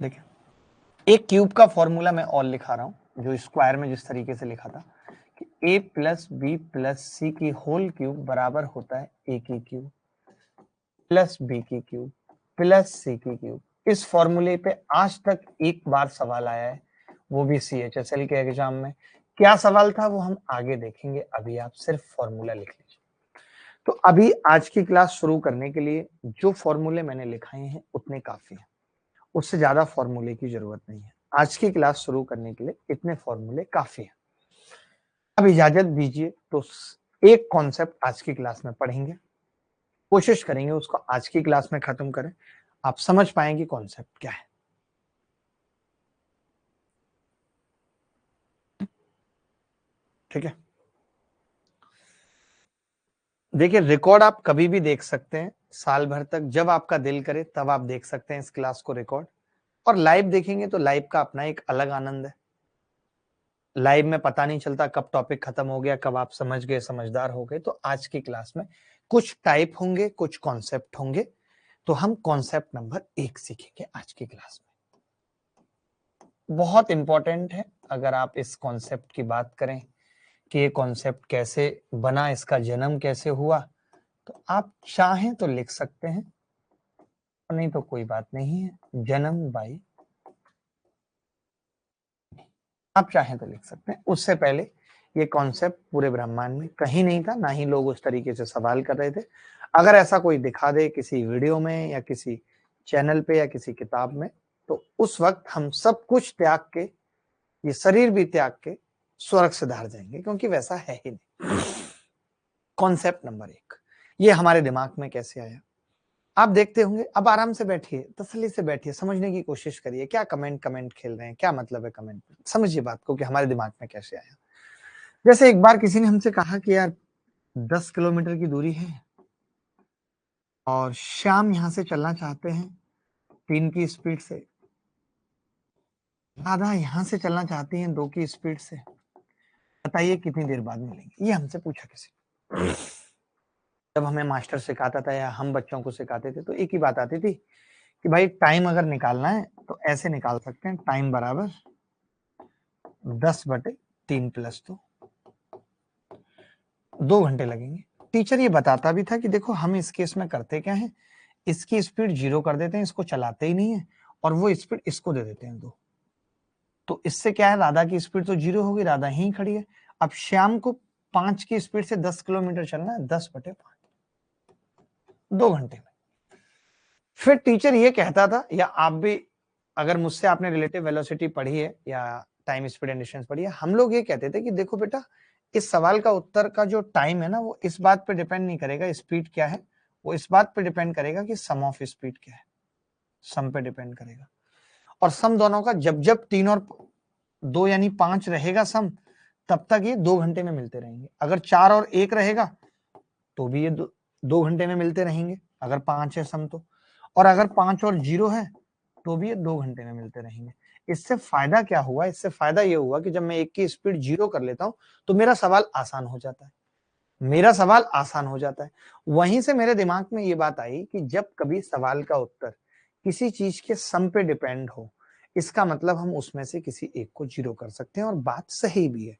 देखिए, एक क्यूब का फॉर्मूला मैं और लिखा रहा हूं, जो स्क्वायर में जिस तरीके से लिखा था कि a प्लस बी प्लस सी की होल क्यूब बराबर होता है a की क्यूब प्लस बी की क्यूब प्लस सी की क्यूब। इस फॉर्मूले पे आज तक एक बार सवाल आया है, वो भी CHSL के एग्जाम में। क्या सवाल था वो हम आगे देखेंगे, अभी आप सिर्फ फॉर्मूला लिख लीजिए। तो अभी आज की क्लास शुरू करने के लिए जो फॉर्मूले मैंने लिखाए हैं उतने काफी हैं, उससे ज्यादा फॉर्मूले की जरूरत नहीं है। आज की क्लास शुरू करने के लिए इतने फॉर्मूले काफी हैं। अब इजाजत दीजिए, तो एक कॉन्सेप्ट आज की क्लास में पढ़ेंगे, कोशिश करेंगे उसको आज की क्लास में खत्म करें, आप समझ पाएंगे कॉन्सेप्ट क्या है। ठीक है, देखिए रिकॉर्ड आप कभी भी देख सकते हैं, साल भर तक जब आपका दिल करे तब आप देख सकते हैं इस क्लास को रिकॉर्ड। और लाइव देखेंगे तो लाइव का अपना एक अलग आनंद है। लाइव में पता नहीं चलता कब टॉपिक खत्म हो गया, कब आप समझ गए, समझदार हो गए। तो आज की क्लास में कुछ टाइप होंगे, कुछ कॉन्सेप्ट होंगे। तो हम कॉन्सेप्ट नंबर 1 सीखेंगे आज की क्लास में। बहुत इंपॉर्टेंट है। अगर आप इस कॉन्सेप्ट की बात करें कि ये कॉन्सेप्ट कैसे बना, इसका जन्म कैसे हुआ, तो आप चाहें तो लिख सकते हैं, नहीं तो कोई बात नहीं है। जन्म बाई, आप चाहें तो लिख सकते हैं। उससे पहले ये कॉन्सेप्ट पूरे ब्रह्मांड में कहीं नहीं था, ना ही लोग उस तरीके से सवाल कर रहे थे। अगर ऐसा कोई दिखा दे किसी वीडियो में या किसी चैनल पे या किसी किताब में, तो उस वक्त हम सब कुछ त्याग के, ये शरीर भी त्याग के स्वर्ग से धार जाएंगे, क्योंकि वैसा है ही नहीं। कॉन्सेप्ट नंबर 1, ये हमारे दिमाग में कैसे आया आप देखते होंगे। अब आराम से बैठिए, तसल्ली से बैठिए, समझने की कोशिश करिए। क्या कमेंट खेल रहे हैं, क्या मतलब है कमेंट? समझिए बात को कि हमारे दिमाग में कैसे आया। जैसे एक बार किसी ने हमसे कहा कि यार 10 किलोमीटर की दूरी है और श्याम यहां से चलना चाहते हैं 3 की स्पीड से, राधा यहां से चलना चाहती हैं 2 की स्पीड से, बताइए कितनी देर बाद मिलेंगे? ये हमसे पूछा किसी ने। जब हमें मास्टर सिखाता था या हम बच्चों को सिखाते थे, तो एक ही बात आती थी कि भाई टाइम अगर निकालना है तो ऐसे निकाल सकते हैं, टाइम बराबर 10/3 प्लस 2 घंटे लगेंगे। टीचर ये बताता भी था कि देखो हम इस केस में करते क्या है, इसकी स्पीड 0 कर देते हैं, इसको चलाते ही नहीं है, और वो स्पीड इसको दे देते हैं 2। तो इससे क्या है, राधा की स्पीड तो 0 होगी, राधा यहीं खड़ी है। अब श्याम को 5 की स्पीड से 10 किलोमीटर चलना है, 10/5, 2 घंटे में। फिर टीचर ये कहता था, या आप भी अगर मुझसे आपने रिलेटिव वेलोसिटी पढ़ी है या टाइम स्पीड एंड डिस्टेंस पढ़ी है, हम लोग ये कहते थे कि देखो बेटा, इस सवाल का उत्तर का जो टाइम है ना, वो इस बात पे डिपेंड नहीं करेगा स्पीड क्या है, वो इस बात पे डिपेंड करेगा कि सम ऑफ स्पीड क्या है। सम पे डिपेंड करेगा, और सम दोनों का जब जब 3 और 2 यानी 5 रहेगा सम, तब तक ये 2 घंटे में मिलते रहेंगे। अगर 4 और 1 रहेगा तो भी ये 2 घंटे में मिलते रहेंगे, अगर 5 है सम तो। और अगर 5 और 0 है तो भी ये 2 घंटे में मिलते रहेंगे। इससे फायदा क्या हुआ? इससे फायदा ये हुआ कि जब मैं एक की स्पीड 0 कर लेता हूं तो मेरा सवाल आसान हो जाता है, मेरा सवाल आसान हो जाता है। वहीं से मेरे दिमाग में ये बात आई कि जब कभी सवाल का उत्तर किसी चीज के सम पे डिपेंड हो, इसका मतलब हम उसमें से किसी एक को 0 कर सकते हैं, और बात सही भी है।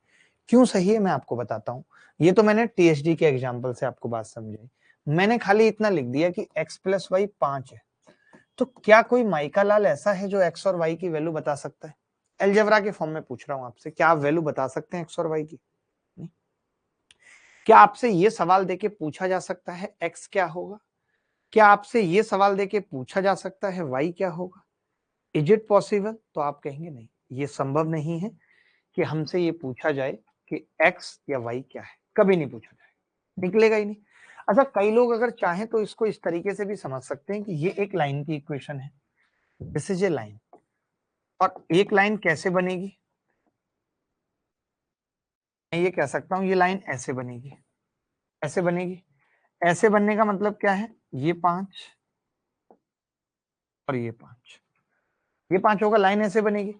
क्यों सही है मैं आपको बताता हूं। ये तो मैंने टीएचडी के एग्जाम्पल से आपको बात समझाई। मैंने खाली इतना लिख दिया कि x प्लस वाई 5 है, तो क्या कोई माइका लाल ऐसा है जो x और y की वैल्यू बता सकता है? अलजेब्रा के फॉर्म में पूछ रहा हूं आपसे, क्या आप वैल्यू बता सकते हैं x और y की? नहीं। क्या आपसे ये सवाल देके पूछा जा सकता है x क्या होगा? क्या आपसे ये सवाल देके पूछा जा सकता है y क्या होगा? Is it possible? तो आप कहेंगे नहीं, ये संभव नहीं है कि हमसे ये पूछा जाए कि x या y क्या है। कभी नहीं पूछा जाएगा, निकलेगा ही नहीं। अच्छा, कई लोग अगर चाहें तो इसको इस तरीके से भी समझ सकते हैं कि ये एक लाइन की इक्वेशन है, दिस इज ए लाइन। और एक लाइन कैसे बनेगी? मैं ये कह सकता हूं ये लाइन ऐसे बनेगी, ऐसे बनेगी। ऐसे बनने का मतलब क्या है? ये 5 और ये 5, ये 5 होगा, लाइन ऐसे बनेगी।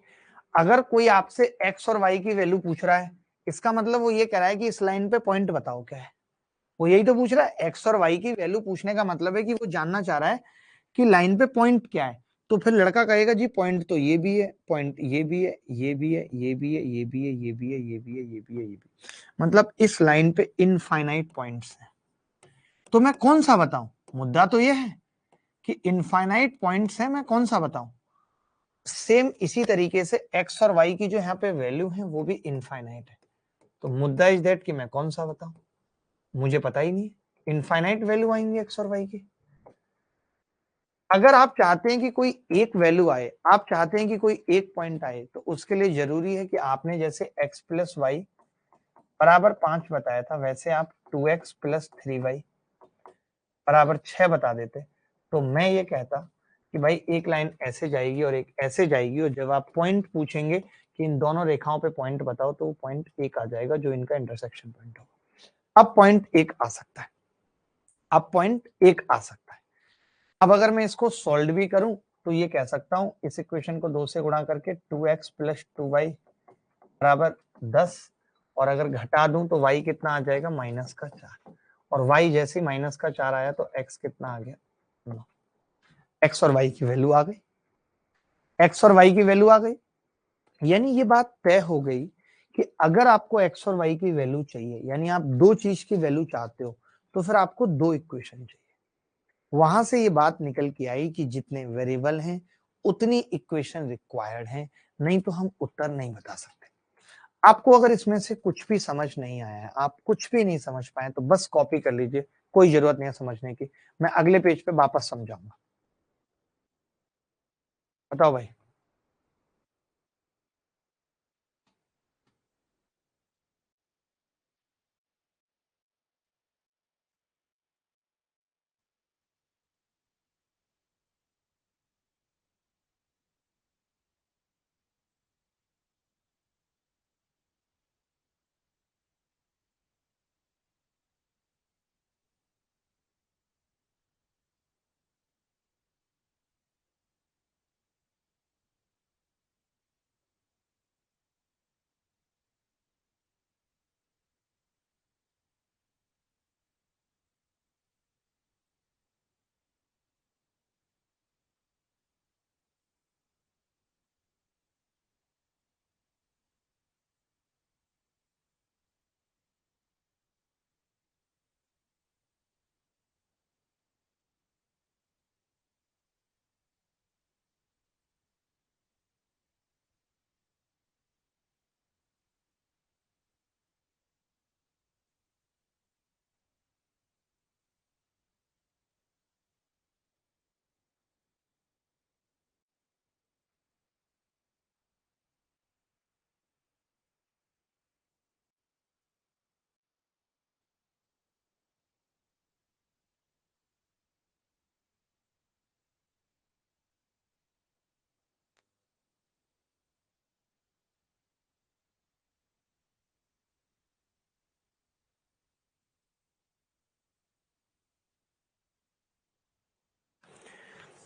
अगर कोई आपसे x और y की वैल्यू पूछ रहा है, इसका मतलब वो ये कह रहा है कि इस लाइन पे पॉइंट बताओ क्या है। वो यही तो पूछ रहा है, x और y की वैल्यू पूछने का मतलब है कि वो जानना चाह रहा है कि लाइन पे पॉइंट क्या है। तो फिर लड़का कहेगा जी पॉइंट तो ये भी है, पॉइंट ये भी है, ये भी है, ये भी है, ये भी है, ये भी है, ये भी है, ये भी है, ये भी। मतलब इस लाइन पे इनफाइनाइट पॉइंट्स हैं, तो मैं कौन सा बताऊं? मुद्दा तो ये है कि इनफाइनाइट पॉइंट्स हैं, मैं कौन सा बताऊं? सेम इसी तरीके से x और y की जो यहाँ पे वैल्यू है वो भी इनफाइनाइट है। तो मुद्दा इज दैट कि मैं कौन सा बताऊं, मुझे पता ही नहीं। इनफाइनाइट वैल्यू आएंगी x और y की। अगर आप चाहते हैं कि कोई एक वैल्यू आए, आप चाहते हैं कि कोई एक पॉइंट आए, तो उसके लिए जरूरी है कि आपने जैसे x प्लस वाई बराबर 5 बताया था, वैसे आप 2x प्लस 3y बराबर 6 बता देते। तो मैं ये कहता कि भाई एक लाइन ऐसे जाएगी और एक ऐसे जाएगी, और जब आप पॉइंट पूछेंगे कि इन दोनों रेखाओं पे पॉइंट बताओ, तो वो पॉइंट एक आ जाएगा जो इनका इंटरसेक्शन पॉइंट होगा। अब पॉइंट एक आ सकता है, अब पॉइंट एक आ सकता है। अब अगर मैं इसको सॉल्व भी करूं तो ये कह सकता हूं इस इक्वेशन को 2 से गुणा करके 2x प्लस 2y बराबर 10, और अगर घटा दूं तो y कितना आ जाएगा -4, और y जैसे -4 आया तो x कितना आ गया 9। x और y की वैल्यू आ गई, x और y की वैल्यू आ गई, यानी ये बात तय हो गई कि अगर आपको x और y की वैल्यू चाहिए, यानी आप दो चीज की वैल्यू चाहते हो, तो फिर आपको दो इक्वेशन चाहिए। वहां से ये बात निकल के आई कि जितने वेरिएबल हैं उतनी इक्वेशन रिक्वायर्ड है, नहीं तो हम उत्तर नहीं बता सकते। आपको अगर इसमें से कुछ भी समझ नहीं आया है, आप कुछ भी नहीं समझ पाए, तो बस कॉपी कर लीजिए, कोई जरूरत नहीं है समझने की। मैं अगले पेज पे वापस समझाऊंगा। बताओ भाई।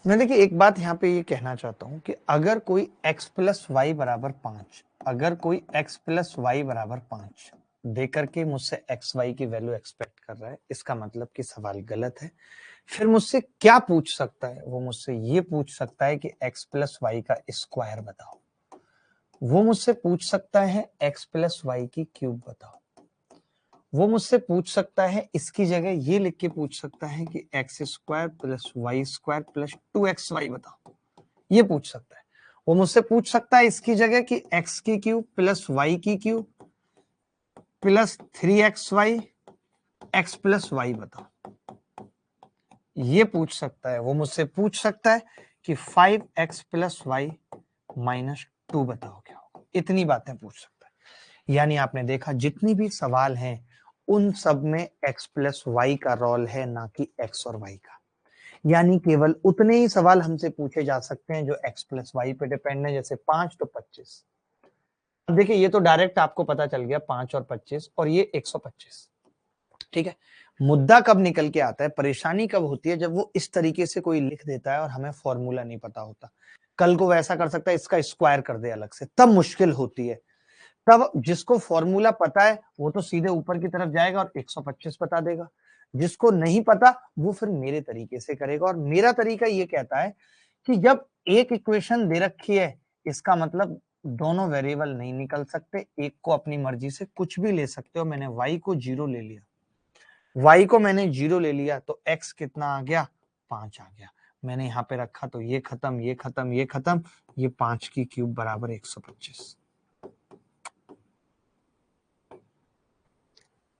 मैं देखिए एक बात यहाँ पे ये कहना चाहता हूँ कि अगर कोई x प्लस वाई बराबर 5, अगर कोई x प्लस वाई बराबर 5 दे करके मुझसे एक्स वाई की वैल्यू एक्सपेक्ट कर रहा है, इसका मतलब कि सवाल गलत है। फिर मुझसे क्या पूछ सकता है? वो मुझसे ये पूछ सकता है कि x प्लस वाई का स्क्वायर बताओ। वो मुझसे पूछ सकता है x प्लस वाई की क्यूब बताओ। वो मुझसे पूछ सकता है, इसकी जगह ये लिख के पूछ सकता है कि x square plus y square plus 2xy बताओ। ये पूछ सकता है। वो मुझसे पूछ सकता है इसकी जगह कि एक्स की क्यूब प्लस वाई की cube plus 3xy x plus y बताओ। ये पूछ सकता है। वो मुझसे पूछ सकता है कि 5x प्लस वाई -2 बताओ क्या होगा। इतनी बातें पूछ सकता है। यानी आपने देखा जितनी भी सवाल हैं उन सब में x प्लस वाई का रोल है, ना कि x और y का। यानी केवल उतने ही सवाल हमसे पूछे जा सकते हैं जो x प्लस वाई पे डिपेंड है, जैसे 5 तो 25। अब देखिए ये तो डायरेक्ट आपको पता चल गया 5 और 25, और ये 125। ठीक है। मुद्दा कब निकल के आता है, परेशानी कब होती है, जब वो इस तरीके से कोई लिख देता है और हमें फॉर्मूला नहीं पता होता। कल को वैसा कर सकता है इसका स्क्वायर कर दे अलग से, तब मुश्किल होती है। तब जिसको फॉर्मूला पता है वो तो सीधे ऊपर की तरफ जाएगा और 125 बता देगा। जिसको नहीं पता वो फिर मेरे तरीके से करेगा, और मेरा तरीका ये कहता है कि जब एक इक्वेशन दे रखी है, इसका मतलब दोनों वेरिएबल नहीं निकल सकते, एक को अपनी मर्जी से कुछ भी ले सकते हो। मैंने y को 0 ले लिया, y को मैंने 0 ले लिया तो x कितना आ गया 5 आ गया। मैंने यहाँ पे रखा तो ये खत्म, ये खत्म, ये खत्म, ये 5 की क्यूब बराबर 125।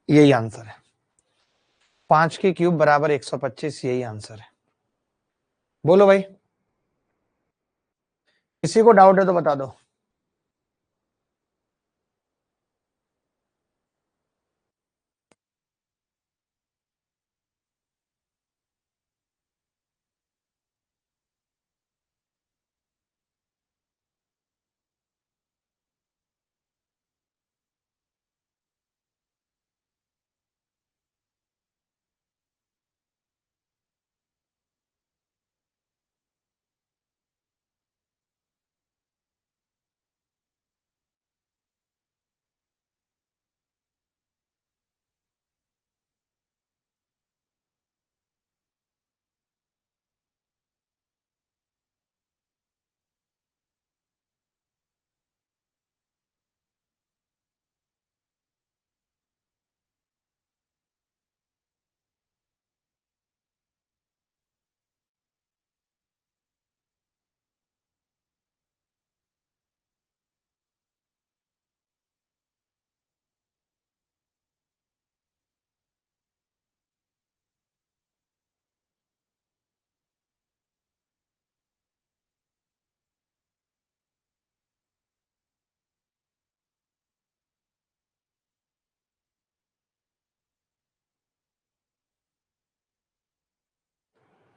यही आंसर है। 5 की क्यूब बराबर 125, यही आंसर है। बोलो भाई, किसी को डाउट है तो बता दो।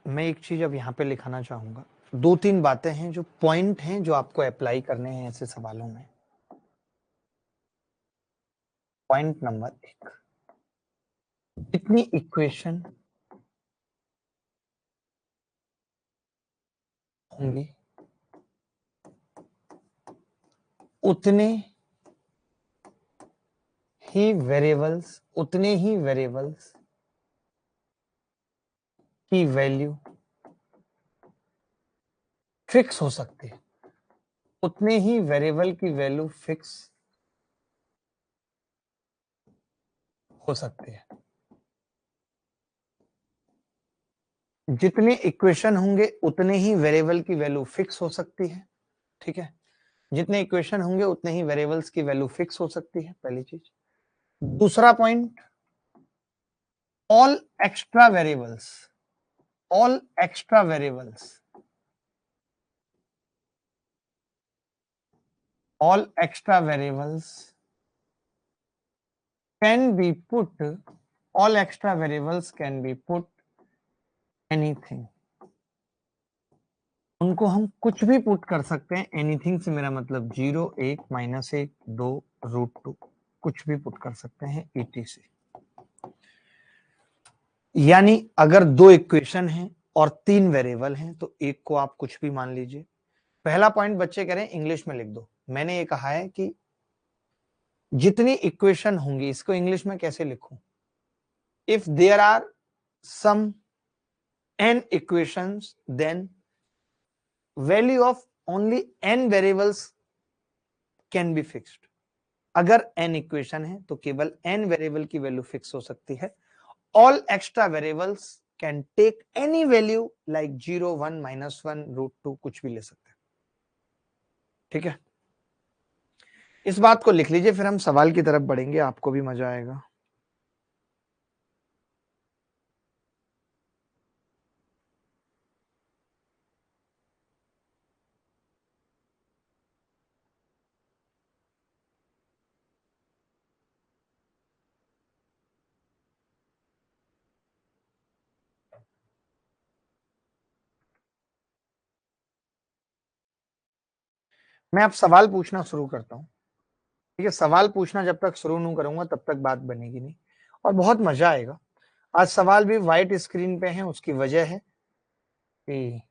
मैं एक चीज अब यहाँ पे लिखाना चाहूंगा, 2-3 बातें हैं जो पॉइंट हैं जो आपको अप्लाई करने हैं ऐसे सवालों में। पॉइंट नंबर 1, जितनी इक्वेशन होंगी उतने उतने ही वेरिएबल्स की वैल्यू फिक्स हो सकती है, उतने ही वेरिएबल की वैल्यू फिक्स हो सकती है। जितने इक्वेशन होंगे उतने ही वेरिएबल की वैल्यू फिक्स हो सकती है, ठीक है। जितने इक्वेशन होंगे उतने ही वेरिएबल्स की वैल्यू फिक्स हो सकती है, पहली चीज। दूसरा point, all extra variables all extra variables all extra variables can be put all extra variables can be put anything, उनको हम कुछ भी पुट कर सकते हैं। एनीथिंग से मेरा मतलब 0, 1, -1, 2, √2, कुछ भी पुट कर सकते हैं ईटी से। यानी अगर 2 इक्वेशन हैं और 3 वेरिएबल हैं तो एक को आप कुछ भी मान लीजिए। पहला पॉइंट बच्चे कह रहे हैं इंग्लिश में लिख दो, मैंने ये कहा है कि जितनी इक्वेशन होंगी, इसको इंग्लिश में कैसे लिखूं? If there are some n equations, then value of only n variables can be fixed। अगर n इक्वेशन है तो केवल n वेरिएबल की वैल्यू फिक्स हो सकती है। All extra variables can take any value like 0, 1, -1, √2, कुछ भी ले सकते हैं, ठीक है। इस बात को लिख लीजिए, फिर हम सवाल की तरफ बढ़ेंगे, आपको भी मजा आएगा। मैं अब सवाल पूछना शुरू करता हूं, ठीक है। सवाल पूछना जब तक शुरू नहीं करूंगा तब तक बात बनेगी नहीं और बहुत मजा आएगा। आज सवाल भी व्हाइट स्क्रीन पे हैं, उसकी वजह है कि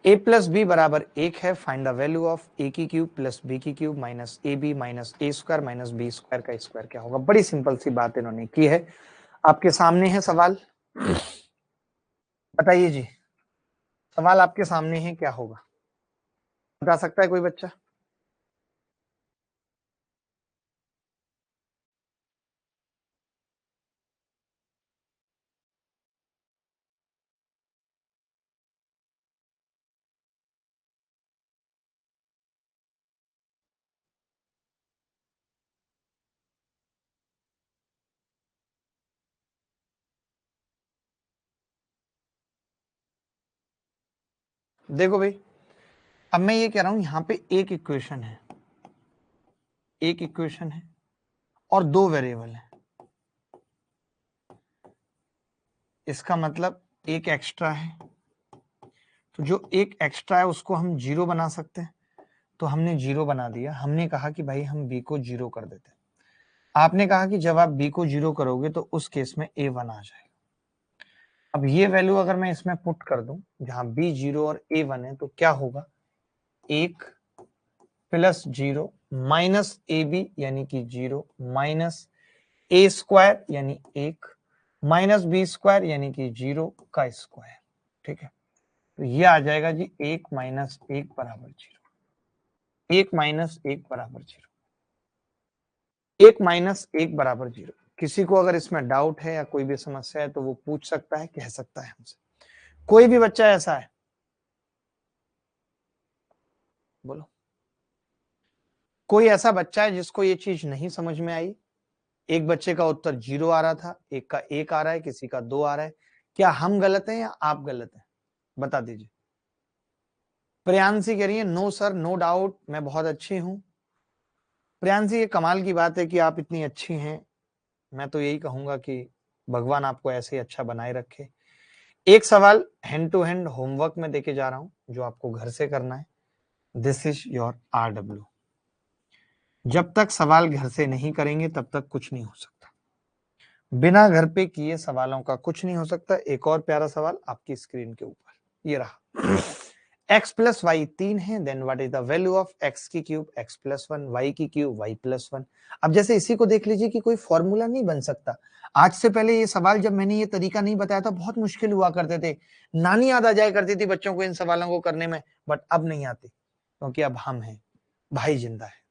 a प्लस बी बराबर 1 है। Find the value of a की क्यूब प्लस b की cube minus A B minus A square minus B square का स्क्वायर क्या होगा। बड़ी सिंपल सी बात इन्होंने की है, आपके सामने है सवाल। बताइए जी, सवाल आपके सामने है, क्या होगा? बता सकता है कोई बच्चा? देखो भाई, अब मैं ये कह रहा हूं यहां पे एक इक्वेशन है और 2 वेरिएबल है, इसका मतलब एक एक्स्ट्रा है। तो जो एक एक्स्ट्रा है उसको हम 0 बना सकते हैं, तो हमने 0 बना दिया। हमने कहा कि भाई हम b को 0 कर देते हैं। आपने कहा कि जब आप b को 0 करोगे तो उस केस में a1 आ जाएगा। अब ये वैल्यू अगर मैं इसमें पुट कर दूं, जहां b 0 और a1 है, तो क्या होगा? 1 प्लस 0 माइनस ए बी यानी कि 0 माइनस ए स्क्वायर यानी 1 माइनस बी स्क्वायर यानी कि 0 का स्क्वायर, ठीक है। तो ये आ जाएगा जी 1 माइनस 1 बराबर 0। 1 माइनस 1 बराबर 0। 1 माइनस 1 बराबर 0। किसी को अगर इसमें डाउट है या कोई भी समस्या है तो वो पूछ सकता है, कह सकता है हमसे। कोई भी बच्चा ऐसा है? बोलो। कोई ऐसा बच्चा है जिसको ये चीज नहीं समझ में आई? एक बच्चे का उत्तर 0 आ रहा था, एक का 1 आ रहा है, किसी का 2 आ रहा है। क्या हम गलत हैं या आप गलत हैं? बता दीजिए। प्रियांशी कह रही है नो सर, नो डाउट, मैं बहुत अच्छी हूं। प्रियांशी, ये कमाल की बात है कि आप इतनी अच्छी हैं। मैं तो यही कहूंगा कि भगवान आपको ऐसे ही अच्छा बनाए रखे। एक सवाल हैंड टू हैंड होमवर्क में देके जा रहा हूं, जो आपको घर से करना है। This is your RW। जब तक सवाल घर से नहीं करेंगे तब तक कुछ नहीं हो सकता। बिना घर पे किए सवालों का कुछ नहीं हो सकता। एक और प्यारा सवाल आपकी स्क्रीन के ऊपर ये रहा। x प्लस वाई 3 है, then what is the value of x की क्यूब x प्लस 1, y की क्यूब y प्लस 1। अब जैसे इसी को देख लीजिए कि कोई फॉर्मूला नहीं बन सकता। आज से पहले ये सवाल जब मैंने ये तरीका नहीं बताया था बहुत मुश्किल हुआ करते थे। नानी याद आ जाया करती थी बच्चों को इन सवालों को करने में, बट अब नहीं आती, क्योंकि अब हम हैं, भाई जिंदा है।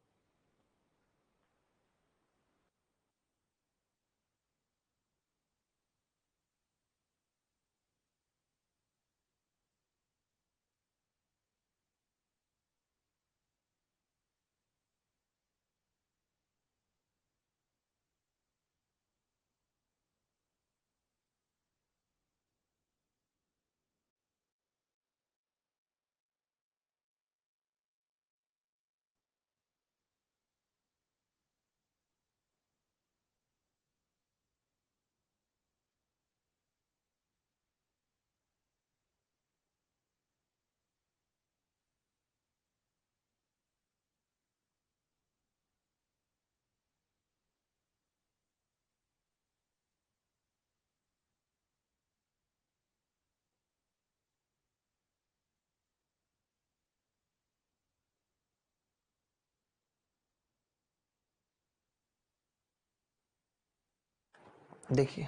देखिए,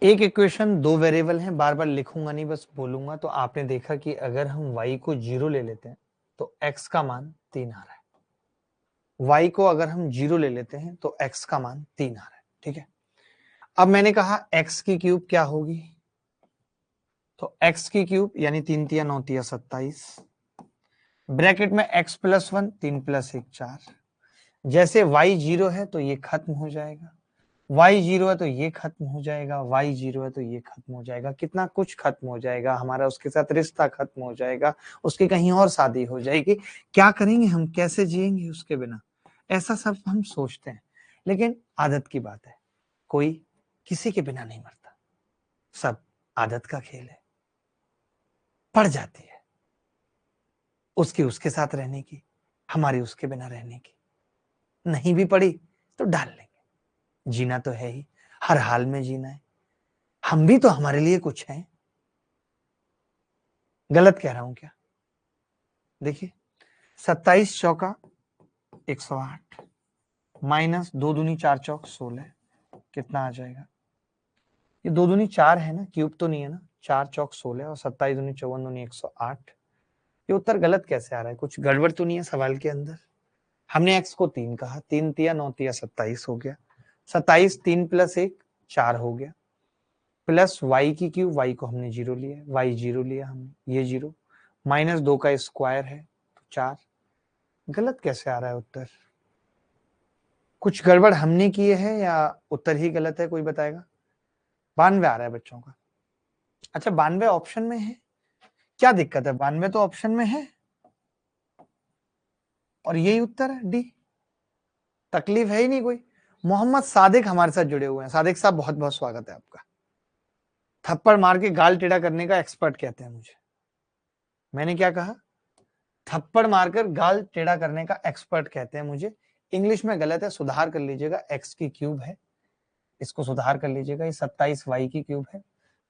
एक इक्वेशन दो वेरिएबल हैं, बार बार लिखूंगा नहीं, बस बोलूंगा। तो आपने देखा कि अगर हम y को 0 ले लेते हैं तो x का मान 3 आ रहा है। y को अगर हम 0 ले लेते हैं तो x का मान 3 आ रहा है। ठीक है, अब मैंने कहा x की क्यूब क्या होगी, तो x की क्यूब यानी 3 तिया 9 तिया 27, ब्रैकेट में x प्लस 1, 3 प्लस 1 4। जैसे y 0 है तो ये खत्म हो जाएगा, y 0 है तो ये खत्म हो जाएगा, y 0 है तो ये खत्म हो जाएगा। कितना कुछ खत्म हो जाएगा, हमारा उसके साथ रिश्ता खत्म हो जाएगा, उसकी कहीं और शादी हो जाएगी। क्या करेंगे हम, कैसे जिएंगे उसके बिना, ऐसा सब हम सोचते हैं। लेकिन आदत की बात है, कोई किसी के बिना नहीं मरता, सब आदत का खेल है। पड़ जाती है उसकी उसके साथ रहने की, हमारी उसके बिना रहने की। नहीं भी पड़ी तो डाल लेंगे, जीना तो है ही, हर हाल में जीना है। हम भी तो हमारे लिए कुछ हैं। गलत कह रहा हूं क्या? देखिए, 27 चौका 108 माइनस 2 दूनी 4 चौक 16, कितना आ जाएगा? ये 2 दूनी 4 है ना, क्यूब तो नहीं है ना। 4 चौक 16 और 27 दूनी 54 दूनी 108। ये उत्तर गलत कैसे आ रहा है? कुछ गड़बड़ तो नहीं है सवाल के अंदर? हमने x को 3 कहा, 3 तिया 9 तिया 27 हो गया, 27 3 प्लस 1 4 हो गया, प्लस y की क्यूब, y को हमने 0 लिया, y 0 लिया हमने, ये 0, माइनस 2 का स्क्वायर है तो 4। गलत कैसे आ रहा है उत्तर? कुछ गड़बड़ हमने किए है या उत्तर ही गलत है, कोई बताएगा? 92 आ रहा है बच्चों का। अच्छा, 92 ऑप्शन में है, क्या दिक्कत है? 92 तो ऑप्शन में है और यही उत्तर है डी। तकलीफ है ही नहीं कोई। मोहम्मद सादिक हमारे साथ जुड़े हुए हैं। सादिक साहब, बहुत बहुत स्वागत है आपका। थप्पड़ मार के गाल टेढ़ा करने का एक्सपर्ट कहते हैं मुझे। मैंने क्या कहा? थप्पड़ मारकर गाल टेढ़ा करने का एक्सपर्ट कहते हैं मुझे। इंग्लिश में गलत है, सुधार कर लीजिएगा। एक्स की क्यूब है, इसको सुधार कर लीजिएगा। ये 27 वाई की क्यूब है,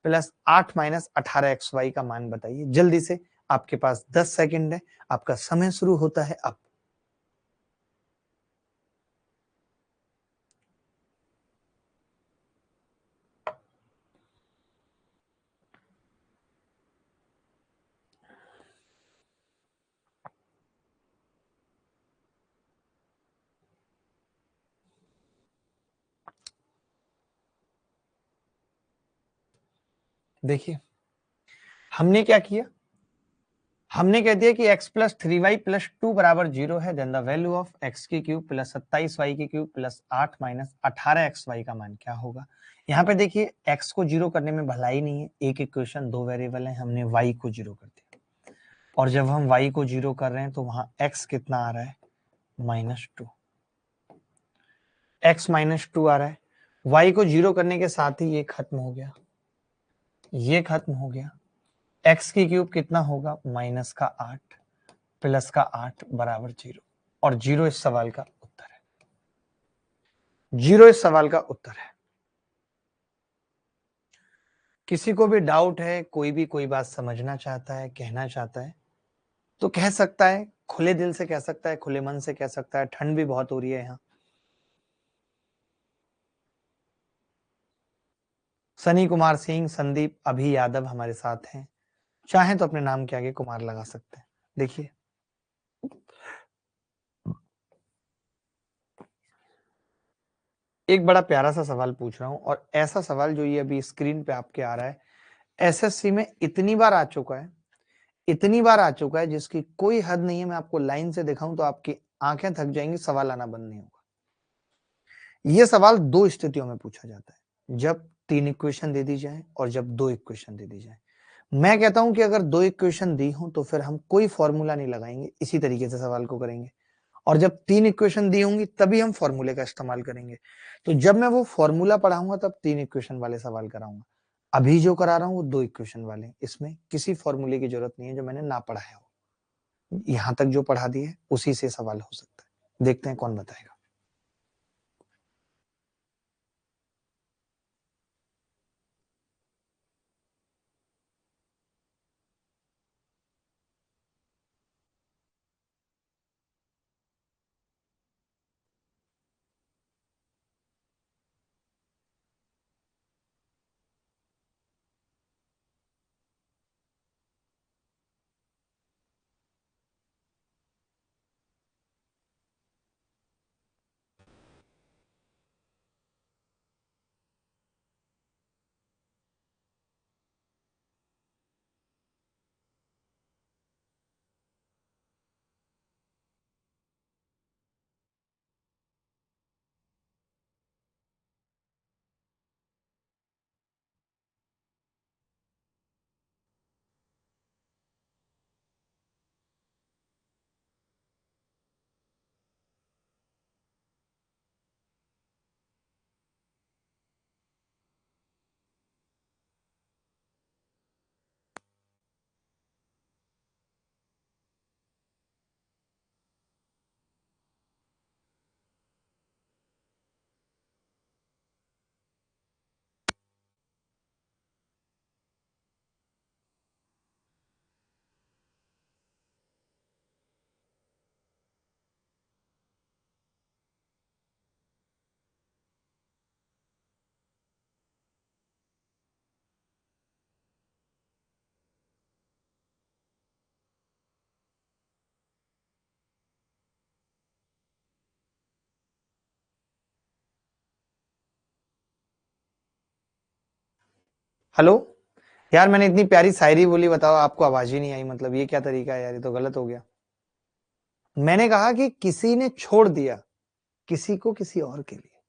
प्लस 8 माइनस 18 एक्स वाई का मान बताइए जल्दी से। आपके पास 10 सेकंड है, आपका समय शुरू होता है अब। देखिए, हमने क्या किया, हमने कह दिया कि x प्लस 3y प्लस 2 बराबर 0 है, then the value of x की क्यूब प्लस 27y की क्यूब प्लस 8 माइनस 18xy का मान क्या होगा। यहाँ पे देखिए x को 0 करने में भलाई नहीं है, एक इक्वेशन दो वेरिएबल है, हमने y को 0 कर दिया और जब हम y को 0 कर रहे हैं तो वहां x कितना आ रहा है, -2, x -2 आ रहा है। y को 0 करने के साथ ही ये खत्म हो गया, ये खत्म हो गया। x की क्यूब कितना होगा, -8 प्लस का 8 बराबर 0 और 0 इस सवाल का उत्तर है, 0 इस सवाल का उत्तर है। किसी को भी डाउट है, कोई भी कोई बात समझना चाहता है, कहना चाहता है तो कह सकता है, खुले दिल से कह सकता है, खुले मन से कह सकता है। ठंड भी बहुत हो रही है यहाँ। सनी कुमार सिंह, संदीप, अभी यादव हमारे साथ हैं, चाहें तो अपने नाम के आगे कुमार लगा सकते हैं। देखिए एक बड़ा प्यारा सा सवाल पूछ रहा हूं और ऐसा सवाल जो ये अभी स्क्रीन पे आपके आ रहा है, एसएससी में इतनी बार आ चुका है, इतनी बार आ चुका है जिसकी कोई हद नहीं है। मैं आपको लाइन से दिखाऊं तो आपकी आंखें थक जाएंगी, सवाल आना बंद नहीं होगा। यह सवाल दो स्थितियों में पूछा जाता है, जब 3 इक्वेशन दे दी जाए और जब 2 इक्वेशन दे दी जाए। मैं कहता हूं कि अगर 2 इक्वेशन दी हो तो फिर हम कोई फॉर्मूला नहीं लगाएंगे, इसी तरीके से सवाल को करेंगे और जब 3 इक्वेशन दी होंगी तभी हम फॉर्मूले का इस्तेमाल करेंगे। तो जब मैं वो फॉर्मूला पढ़ाऊंगा तब 3 इक्वेशन वाले सवाल कराऊंगा। अभी जो करा रहा हूं वो 2 इक्वेशन वाले, इसमें किसी फॉर्मूले की जरूरत नहीं है जो मैंने ना पढ़ाया हो। यहां तक जो पढ़ा दिए उसी से सवाल हो सकता है। देखते हैं कौन बताएगा। हेलो यार, मैंने इतनी प्यारी शायरी बोली, बताओ आपको आवाज ही नहीं आई। मतलब ये क्या तरीका है यार, ये तो गलत हो गया। मैंने कहा कि किसी ने छोड़ दिया किसी को किसी और के लिए,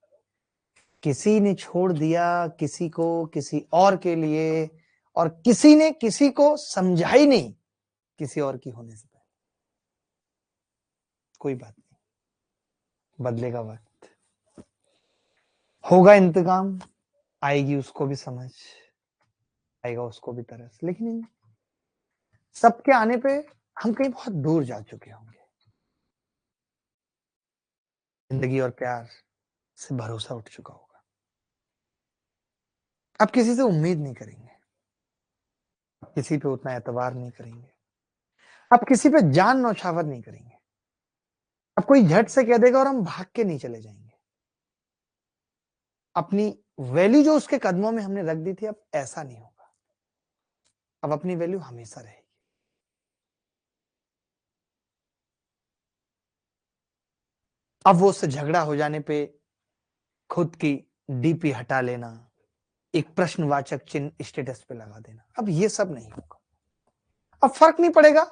किसी ने छोड़ दिया किसी को किसी और के लिए, और किसी ने किसी को समझा ही नहीं किसी और की होने से पहले। कोई बात नहीं, बदलेगा वक्त, होगा इंतकाम, आएगी उसको भी समझ, आएगा उसको भी तरस। लेकिन इन सबके आने पे हम कहीं बहुत दूर जा चुके होंगे। जिंदगी और प्यार से भरोसा उठ चुका होगा। अब किसी से उम्मीद नहीं करेंगे, अब किसी पे उतना एतबार नहीं करेंगे, अब किसी पे जान नौछावर नहीं करेंगे। अब कोई झट से कह देगा और हम भाग के नहीं चले जाएंगे। अपनी वैल्यू जो उसके कदमों में हमने रख दी थी, अब ऐसा नहीं होगा। अब अपनी वैल्यू हमेशा रहेगी। अब वो उससे झगड़ा हो जाने पे खुद की डीपी हटा लेना, एक प्रश्नवाचक चिन्ह स्टेटस पे लगा देना, अब ये सब नहीं होगा। अब फर्क नहीं पड़ेगा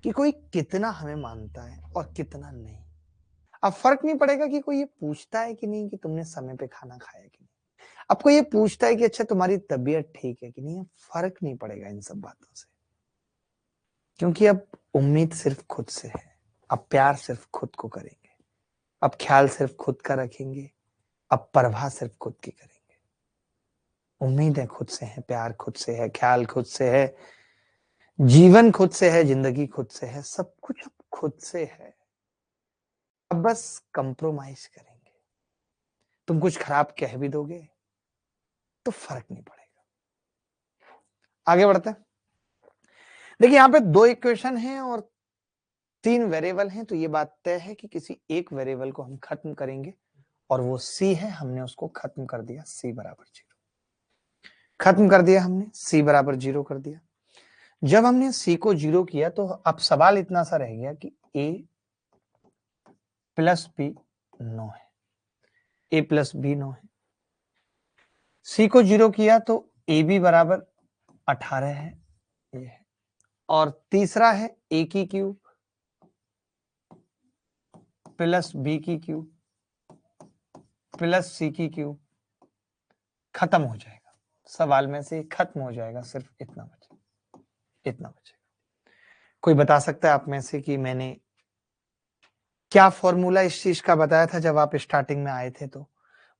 कि कोई कितना हमें मानता है और कितना नहीं। अब फर्क नहीं पड़ेगा कि कोई ये पूछता है कि नहीं कि तुमने समय पे खाना खाया कि नहीं। अब कोई ये पूछता है कि अच्छा तुम्हारी तबीयत ठीक है कि नहीं। अब फर्क नहीं पड़ेगा इन सब बातों से, क्योंकि अब उम्मीद सिर्फ खुद से है। अब प्यार सिर्फ खुद को करेंगे, अब ख्याल सिर्फ खुद का रखेंगे, अब परवाह सिर्फ खुद की करेंगे। उम्मीदें खुद से है, प्यार खुद से है, ख्याल खुद से है, जीवन खुद से है, जिंदगी खुद से है, सब कुछ अब खुद से है। अब बस कंप्रोमाइज करेंगे। तुम कुछ खराब कह भी दोगे तो फर्क नहीं पड़ेगा। आगे बढ़ते हैं। देखिए यहां पे दो इक्वेशन हैं और तीन वेरिएबल हैं, तो ये बात तय है कि किसी एक वेरिएबल को हम खत्म करेंगे और वो सी है। हमने उसको खत्म कर दिया, सी बराबर 0 खत्म कर दिया, हमने सी बराबर 0 कर दिया। जब हमने सी को 0 किया तो अब सवाल इतना सा रह गया कि ए प्लस बी 9 है, ए प्लस बी 9 है। सी को 0 किया तो ए बी बराबर 18 है, ये है। और तीसरा है ए की क्यूब प्लस बी की क्यूब प्लस सी की क्यूब। खत्म हो जाएगा, सवाल में से खत्म हो जाएगा, सिर्फ इतना बचेगा, इतना बचेगा। कोई बता सकता है आप में से कि मैंने क्या फॉर्मूला इस चीज का बताया था जब आप स्टार्टिंग में आए थे? तो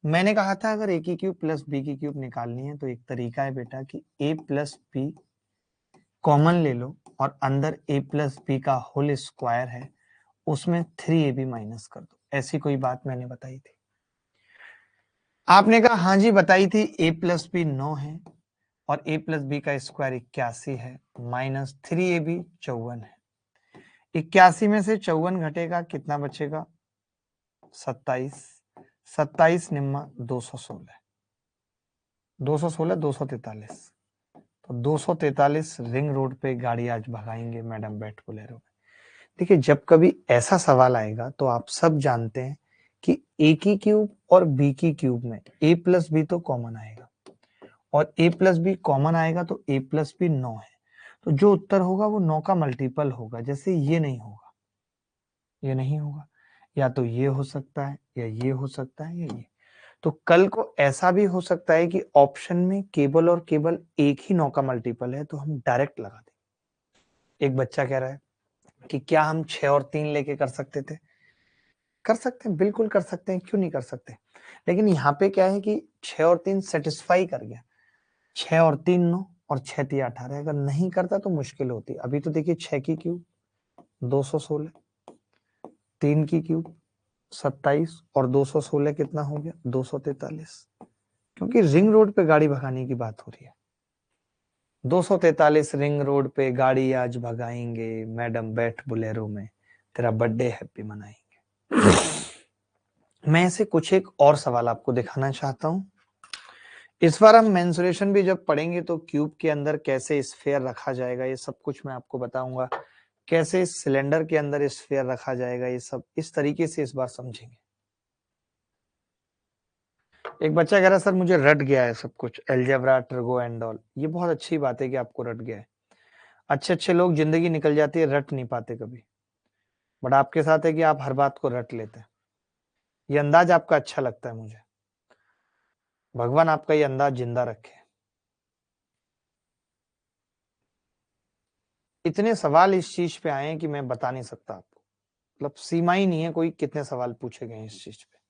मैंने कहा था अगर ए की क्यूब प्लस बी की क्यूब निकालनी है तो एक तरीका है बेटा कि ए प्लस बी कॉमन ले लो और अंदर ए प्लस बी का होल स्क्वायर है, उसमें 3ab माइनस कर दो। ऐसी कोई बात मैंने बताई थी? आपने कहा हाँ जी बताई थी। ए प्लस बी 9 है और ए प्लस बी का स्क्वायर 81 है, माइनस 3ab 54 है। 81 में से 54 घटेगा, कितना बचेगा? 27। 27 निम्मा 216, 216 243। तो 243 रिंग रोड पे गाड़ी आज भगाएंगे मैडम बैठ बोलेरो में। देखिए जब कभी ऐसा सवाल आएगा तो आप सब जानते हैं कि ए की क्यूब और बी की क्यूब में ए प्लस बी तो कॉमन आएगा और ए प्लस बी कॉमन आएगा तो ए प्लस बी 9 है। तो जो उत्तर होगा वो 9 का मल्टीपल होगा। जैसे ये नहीं होगा, ये नहीं होगा, या तो ये हो सकता है या ये हो सकता है या ये। तो कल को ऐसा भी हो सकता है कि ऑप्शन में केवल और केवल एक ही 9 का मल्टीपल है, तो हम डायरेक्ट लगा दें। एक बच्चा कह रहा है कि क्या हम 6 और 3 लेके कर सकते थे? कर सकते हैं, बिल्कुल कर सकते हैं, क्यों नहीं कर सकते। लेकिन यहाँ पे क्या है कि 6 और 3 सेटिस्फाई कर गया। 6 और 3 9 और 6 3 18। अगर नहीं करता तो मुश्किल होती। अभी तो देखिए 6 की क्यूब 216, 3 की क्यूब 27 और 216 कितना हो गया? 243। क्योंकि रिंग रोड पे गाड़ी भगाने की बात हो रही है। 243 रिंग रोड पे गाड़ी आज भगाएंगे मैडम बैठ बोलेरो में, तेरा बर्थडे हैप्पी मनाएंगे। मैं ऐसे कुछ एक और सवाल आपको दिखाना चाहता हूं। इस बार हम मेंसुरेशन भी जब पढ़ेंगे तो क्यूब के अंदर कैसे स्फीयर रखा जाएगा ये सब कुछ मैं आपको बताऊंगा। कैसे सिलेंडर के अंदर स्फीयर रखा जाएगा, ये सब इस तरीके से इस बार समझेंगे। एक बच्चा कह रहा है सर मुझे रट गया है सब कुछ, अलजेब्रा ट्रिगो एंड ऑल। ये बहुत अच्छी बात है कि आपको रट गया है। अच्छे अच्छे लोग जिंदगी निकल जाती है, रट नहीं पाते कभी। बट आपके साथ है कि आप हर बात को रट लेते हैं। ये अंदाज आपका अच्छा लगता है मुझे। भगवान आपका ये अंदाज जिंदा रखे। इतने सवाल इस चीज पे आए हैं कि मैं बता नहीं सकता आपको। मतलब सीमा ही नहीं है कोई कितने सवाल पूछे गए इस चीज पे।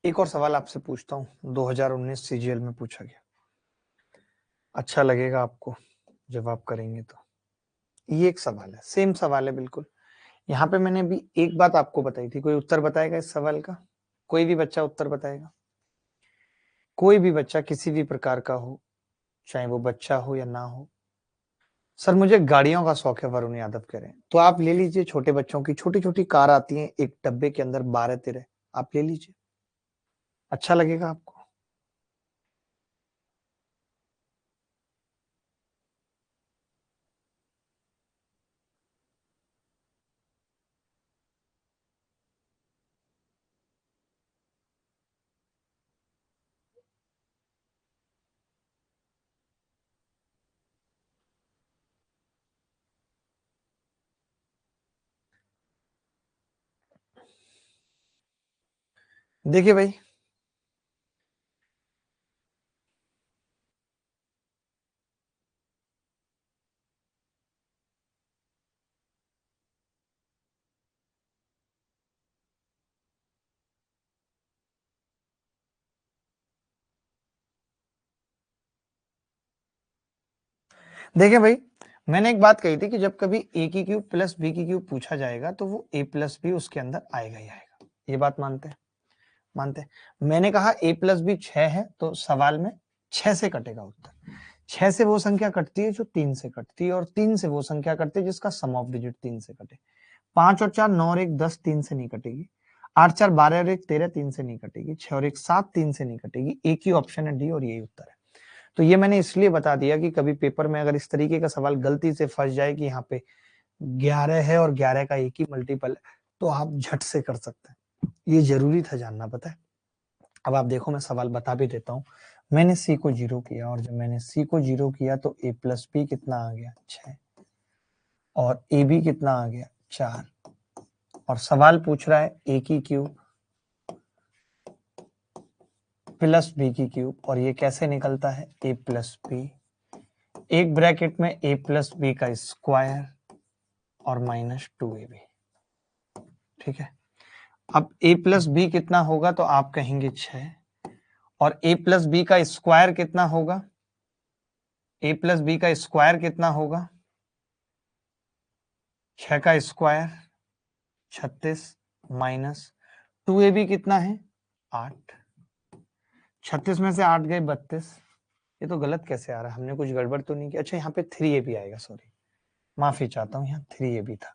एक और सवाल आपसे पूछता हूँ, 2019 सीजीएल में पूछा गया। अच्छा लगेगा आपको जब आप करेंगे तो। ये एक सवाल है, सेम सवाल है बिल्कुल। यहाँ पे मैंने अभी एक बात आपको बताई थी। कोई उत्तर बताएगा इस सवाल का? कोई भी बच्चा उत्तर बताएगा? कोई भी बच्चा किसी भी प्रकार का हो, चाहे वो बच्चा हो या ना हो, सर मुझे गाड़ियों का शौक है, वरुण यादव कह रहे हैं। तो आप ले लीजिए, छोटे बच्चों की छोटी-छोटी कार आती हैं, एक डब्बे के अंदर 12-13, आप ले लीजिए। अच्छा लगेगा आपको। देखिए भाई, देखिए भाई, मैंने एक बात कही थी कि जब कभी a की क्यूब प्लस b की क्यूब पूछा जाएगा तो वो a प्लस बी उसके अंदर आएगा ही आएगा। ये बात मानते हैं? मानते हैं। मैंने कहा a प्लस बी 6 है, तो सवाल में 6 से कटेगा उत्तर। 6 से वो संख्या कटती है जो 3 से कटती है, और 3 से वो संख्या कटती है जिसका सम ऑफ डिजिट 3 से कटे। 5 और 4 9 और 1 10 3 से नहीं कटेगी। 8 4 12 और 1 13 3 से नहीं कटेगी। 6 और 1 7 3 से नहीं कटेगी। एक ही ऑप्शन है डी, और यही उत्तर है। तो ये मैंने इसलिए बता दिया कि कभी पेपर में अगर इस तरीके का सवाल गलती से फंस जाए कि यहाँ पे 11 है और 11 का एक ही मल्टीपल है, तो आप झट से कर सकते हैं। ये जरूरी था जानना, पता है। अब आप देखो, मैं सवाल बता भी देता हूँ। मैंने सी को 0 किया, और जब मैंने सी को 0 किया तो ए प्लस बी कितना आ गया? 6। और ए बी कितना आ गया? 4। और सवाल पूछ रहा है ए की क्यूब प्लस बी की क्यूब, और ये कैसे निकलता है? ए प्लस बी, एक ब्रैकेट में ए प्लस बी का स्क्वायर और माइनस 2ab। ठीक है। अब a प्लस बी कितना होगा? तो आप कहेंगे 6। और a प्लस बी का स्क्वायर कितना होगा? a प्लस बी का स्क्वायर कितना होगा? 6 का स्क्वायर 36 माइनस 2ab कितना है? 8। 36 में से 8 गए 32। ये तो गलत कैसे आ रहा है? हमने कुछ गड़बड़ तो नहीं किया? अच्छा, यहाँ पे 3ab आएगा, सॉरी, माफी चाहता हूँ, यहाँ 3ab था।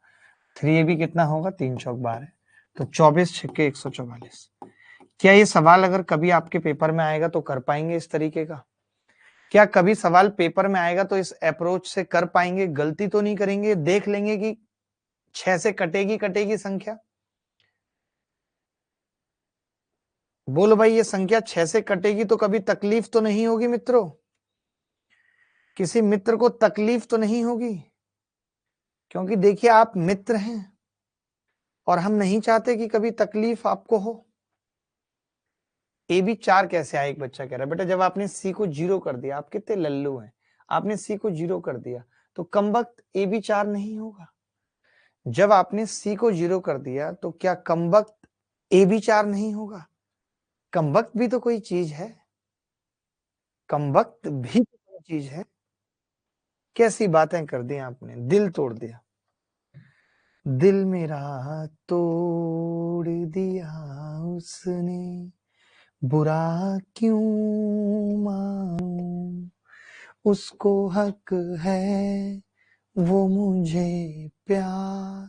3ab कितना होगा? 3 चौक 12, तो 24 छक्के 144। क्या ये सवाल अगर कभी आपके पेपर में आएगा तो कर पाएंगे इस तरीके का? क्या कभी सवाल पेपर में आएगा तो इस अप्रोच से कर पाएंगे? गलती तो नहीं करेंगे? देख लेंगे कि 6 से कटेगी कटेगी संख्या? बोलो भाई, ये संख्या 6 से कटेगी तो कभी तकलीफ तो नहीं होगी मित्रों? किसी मित्र को तकलीफ तो नहीं होगी? क्योंकि देखिए, आप मित्र हैं और हम नहीं चाहते कि कभी तकलीफ आपको हो। ए बी 4 कैसे आया? एक बच्चा कह रहा है, बेटा जब आपने सी को 0 कर दिया, आप कितने लल्लू हैं, आपने सी को 0 कर दिया, तो कमबख्त ए बी 4 नहीं होगा। जब आपने सी को 0 कर दिया तो क्या कमबख्त ए बी 4 नहीं होगा? कमबख्त भी तो कोई चीज है। कमबख्त भी तो कोई चीज है। कैसी बातें कर दी आपने, दिल तोड़ दिया। दिल मेरा तोड़ दिया उसने, बुरा क्यों मानूं, उसको हक है वो मुझे प्यार।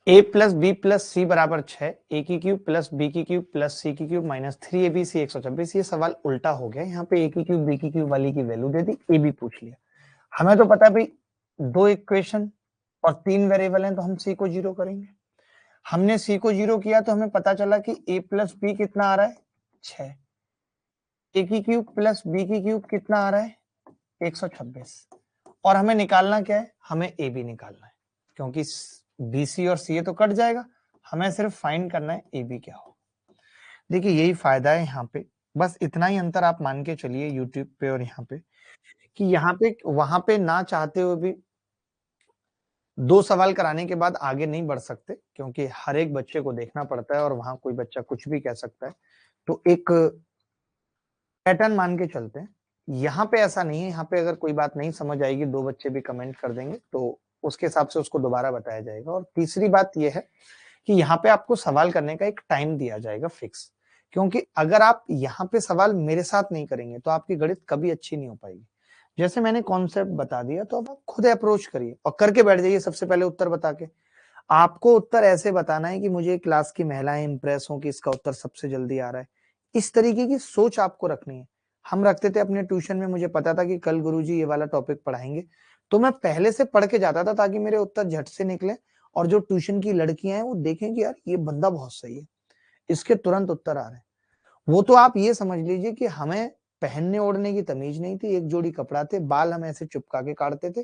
a plus B plus C बराबर 6, ए की क्यूब प्लस बी की क्यूब प्लस सी की क्यूब माइनस 3ab/c 126। ये सवाल उल्टा हो गया, यहाँ पे ए की क्यूब बी की क्यूब वाली की value they the, A B पूछ लिया। हमें तो पता है भाई 2 इक्वेशन और 3 वेरिएबल हैं, तो हम सी को 0 करेंगे। हमने सी को 0 किया तो हमें पता चला कि a प्लस बी कितना आ रहा है 6, ए की क्यूब प्लस बी की क्यूब कितना आ रहा है 126, और हमें निकालना क्या है, हमें ए बी निकालना है, क्योंकि बी सी और सी ए तो कट जाएगा, हमें सिर्फ फाइंड करना है ए बी क्या हो। देखिए यही फायदा है यहाँ पे, बस इतना ही अंतर आप मान के चलिए यूट्यूब पे और यहाँ पे, कि यहाँ पे वहां पे ना चाहते हुए भी 2 सवाल कराने के बाद आगे नहीं बढ़ सकते, क्योंकि हर एक बच्चे को देखना पड़ता है और वहां कोई बच्चा कुछ भी कह सकता है, तो एक पैटर्न मान के चलते हैं। यहाँ पे ऐसा नहीं है, यहाँ पे अगर कोई बात नहीं समझ आएगी 2 बच्चे भी कमेंट कर देंगे तो उसके हिसाब से उसको दोबारा बताया जाएगा। और तीसरी बात यह है कि यहाँ पे आपको सवाल करने का एक टाइम दिया जाएगा फिक्स, क्योंकि अगर आप यहाँ पे सवाल मेरे साथ नहीं करेंगे तो आपकी गणित कभी अच्छी नहीं हो पाएगी। जैसे मैंने कॉन्सेप्ट बता दिया, तो अब आप खुद अप्रोच करिए और करके बैठ जाइए सबसे पहले उत्तर बता के। आपको उत्तर ऐसे बताना है कि मुझे क्लास की महिलाएं इंप्रेस हो कि इसका उत्तर सबसे जल्दी आ रहा है। इस तरीके की सोच आपको रखनी है। हम रखते थे अपने ट्यूशन में, मुझे पता था कि कल गुरुजी ये वाला टॉपिक पढ़ाएंगे, तो मैं पहले से पढ़ के जाता था ताकि मेरे उत्तर झट से निकले और जो ट्यूशन की लड़कियां हैं वो देखें कि यार ये बंदा बहुत सही है, इसके तुरंत उत्तर आ रहे हैं। वो तो आप ये समझ लीजिए कि हमें पहनने ओढ़ने की तमीज नहीं थी, एक जोड़ी कपड़ा थे, बाल हम ऐसे चुपका के काटते थे,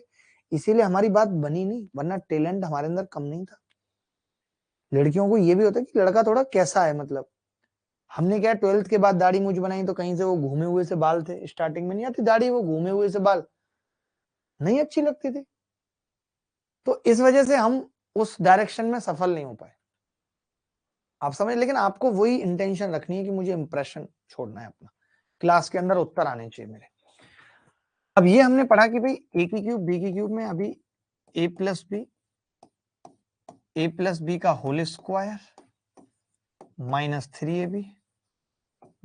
इसीलिए हमारी बात बनी नहीं, वरना टैलेंट हमारे अंदर कम नहीं था। लड़कियों को ये भी होता है कि लड़का थोड़ा कैसा है, मतलब हमने क्या 12th के बाद दाढ़ी मुझ बनाई तो कहीं से वो घूमे हुए से बाल थे, स्टार्टिंग में नहीं आती दाढ़ी, वो घूमे हुए से बाल नहीं अच्छी लगती थी, तो इस वजह से हम उस डायरेक्शन में सफल नहीं हो पाए। आप समझ, लेकिन आपको वही इंटेंशन रखनी है कि मुझे इंप्रेशन छोड़ना है अपना, क्लास के अंदर उत्तर आने चाहिए मेरे। अब ये हमने पढ़ा कि भाई ए की क्यूब बी की क्यूब में अभी ए प्लस बी का होल स्क्वायर माइनस 3ab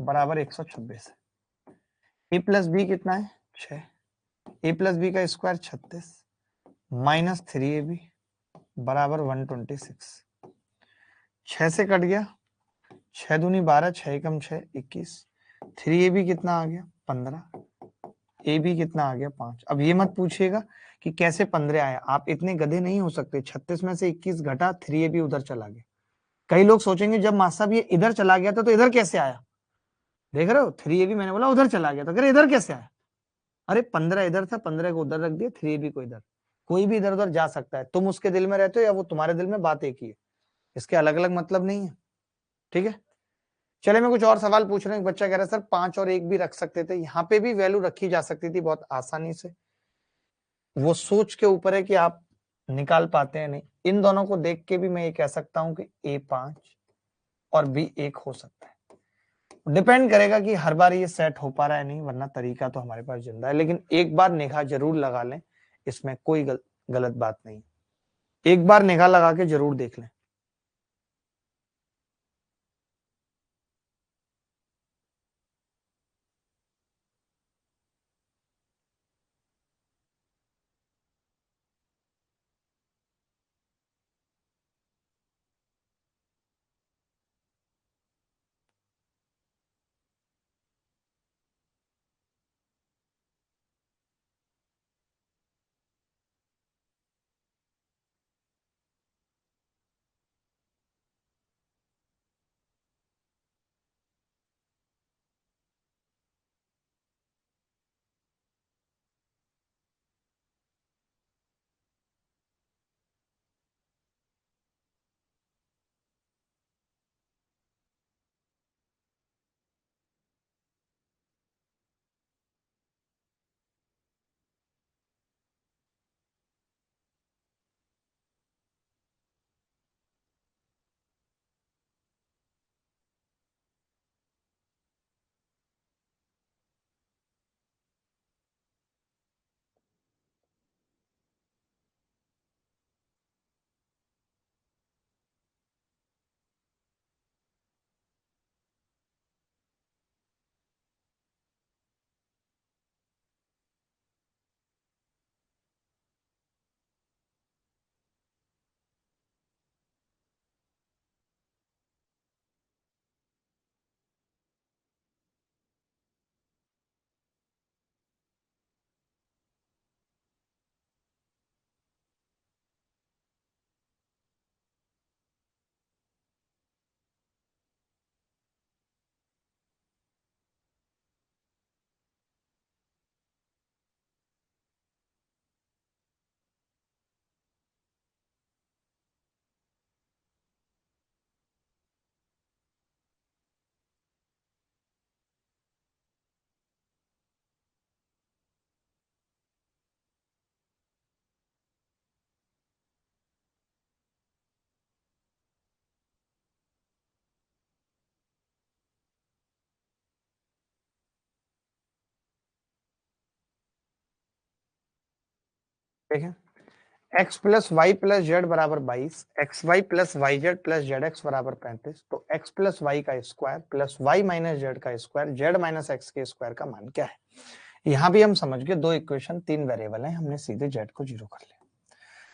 बराबर 126 है। ए प्लस बी कितना है 6, ए प्लस बी का स्क्वायर 36 माइनस 3ab बराबर 126। 6 से कट गया, 6 दूनी 12, 6 कम 6 21, 3ab कितना आ गया 15, ए बी कितना आ गया 5। अब ये मत पूछिएगा कि कैसे 15 आया, आप इतने गधे नहीं हो सकते। 36 में से 21 घटा, 3ab उधर चला गया। कई लोग सोचेंगे जब मास्टर साहब ये इधर चला गया था तो इधर कैसे आया, देख रहे हो 3ab मैंने बोला उधर चला गया था, अरे इधर कैसे आया, अरे 15 इधर था, 15 को उधर रख दिया, 3ab को इधर। कोई भी इधर उधर जा सकता है, तुम उसके दिल में रहते हो या वो तुम्हारे दिल में, बात एक ही है, इसके अलग अलग मतलब नहीं है। ठीक है, चले मैं कुछ और सवाल पूछ रहा हूँ। एक बच्चा कह रहा है सर 5 और 1 भी रख सकते थे, यहाँ पे भी वैल्यू रखी जा सकती थी बहुत आसानी से, वो सोच के ऊपर है कि आप निकाल पाते हैं नहीं। इन दोनों को देख के भी मैं ये कह सकता हूं कि A5 और B1 हो सकता है, डिपेंड करेगा कि हर बार ये सेट हो पा रहा है नहीं, वरना तरीका तो हमारे पास जिंदा है। लेकिन एक बार निगाह जरूर लगा लें, इसमें कोई गलत बात नहीं, एक बार निगाह लगा के जरूर देख लें। ठीक है। X plus y plus z बराबर 22, x y plus y z plus z x बराबर 35। तो एक्स प्लस वाई का square plus Y minus Z का स्क्वायर जेड माइनस एक्स के स्क्वायर का मान क्या है। यहां भी हम समझ गए, दो इक्वेशन तीन वेरिएबल है, हमने सीधे जेड को जीरो कर लिया।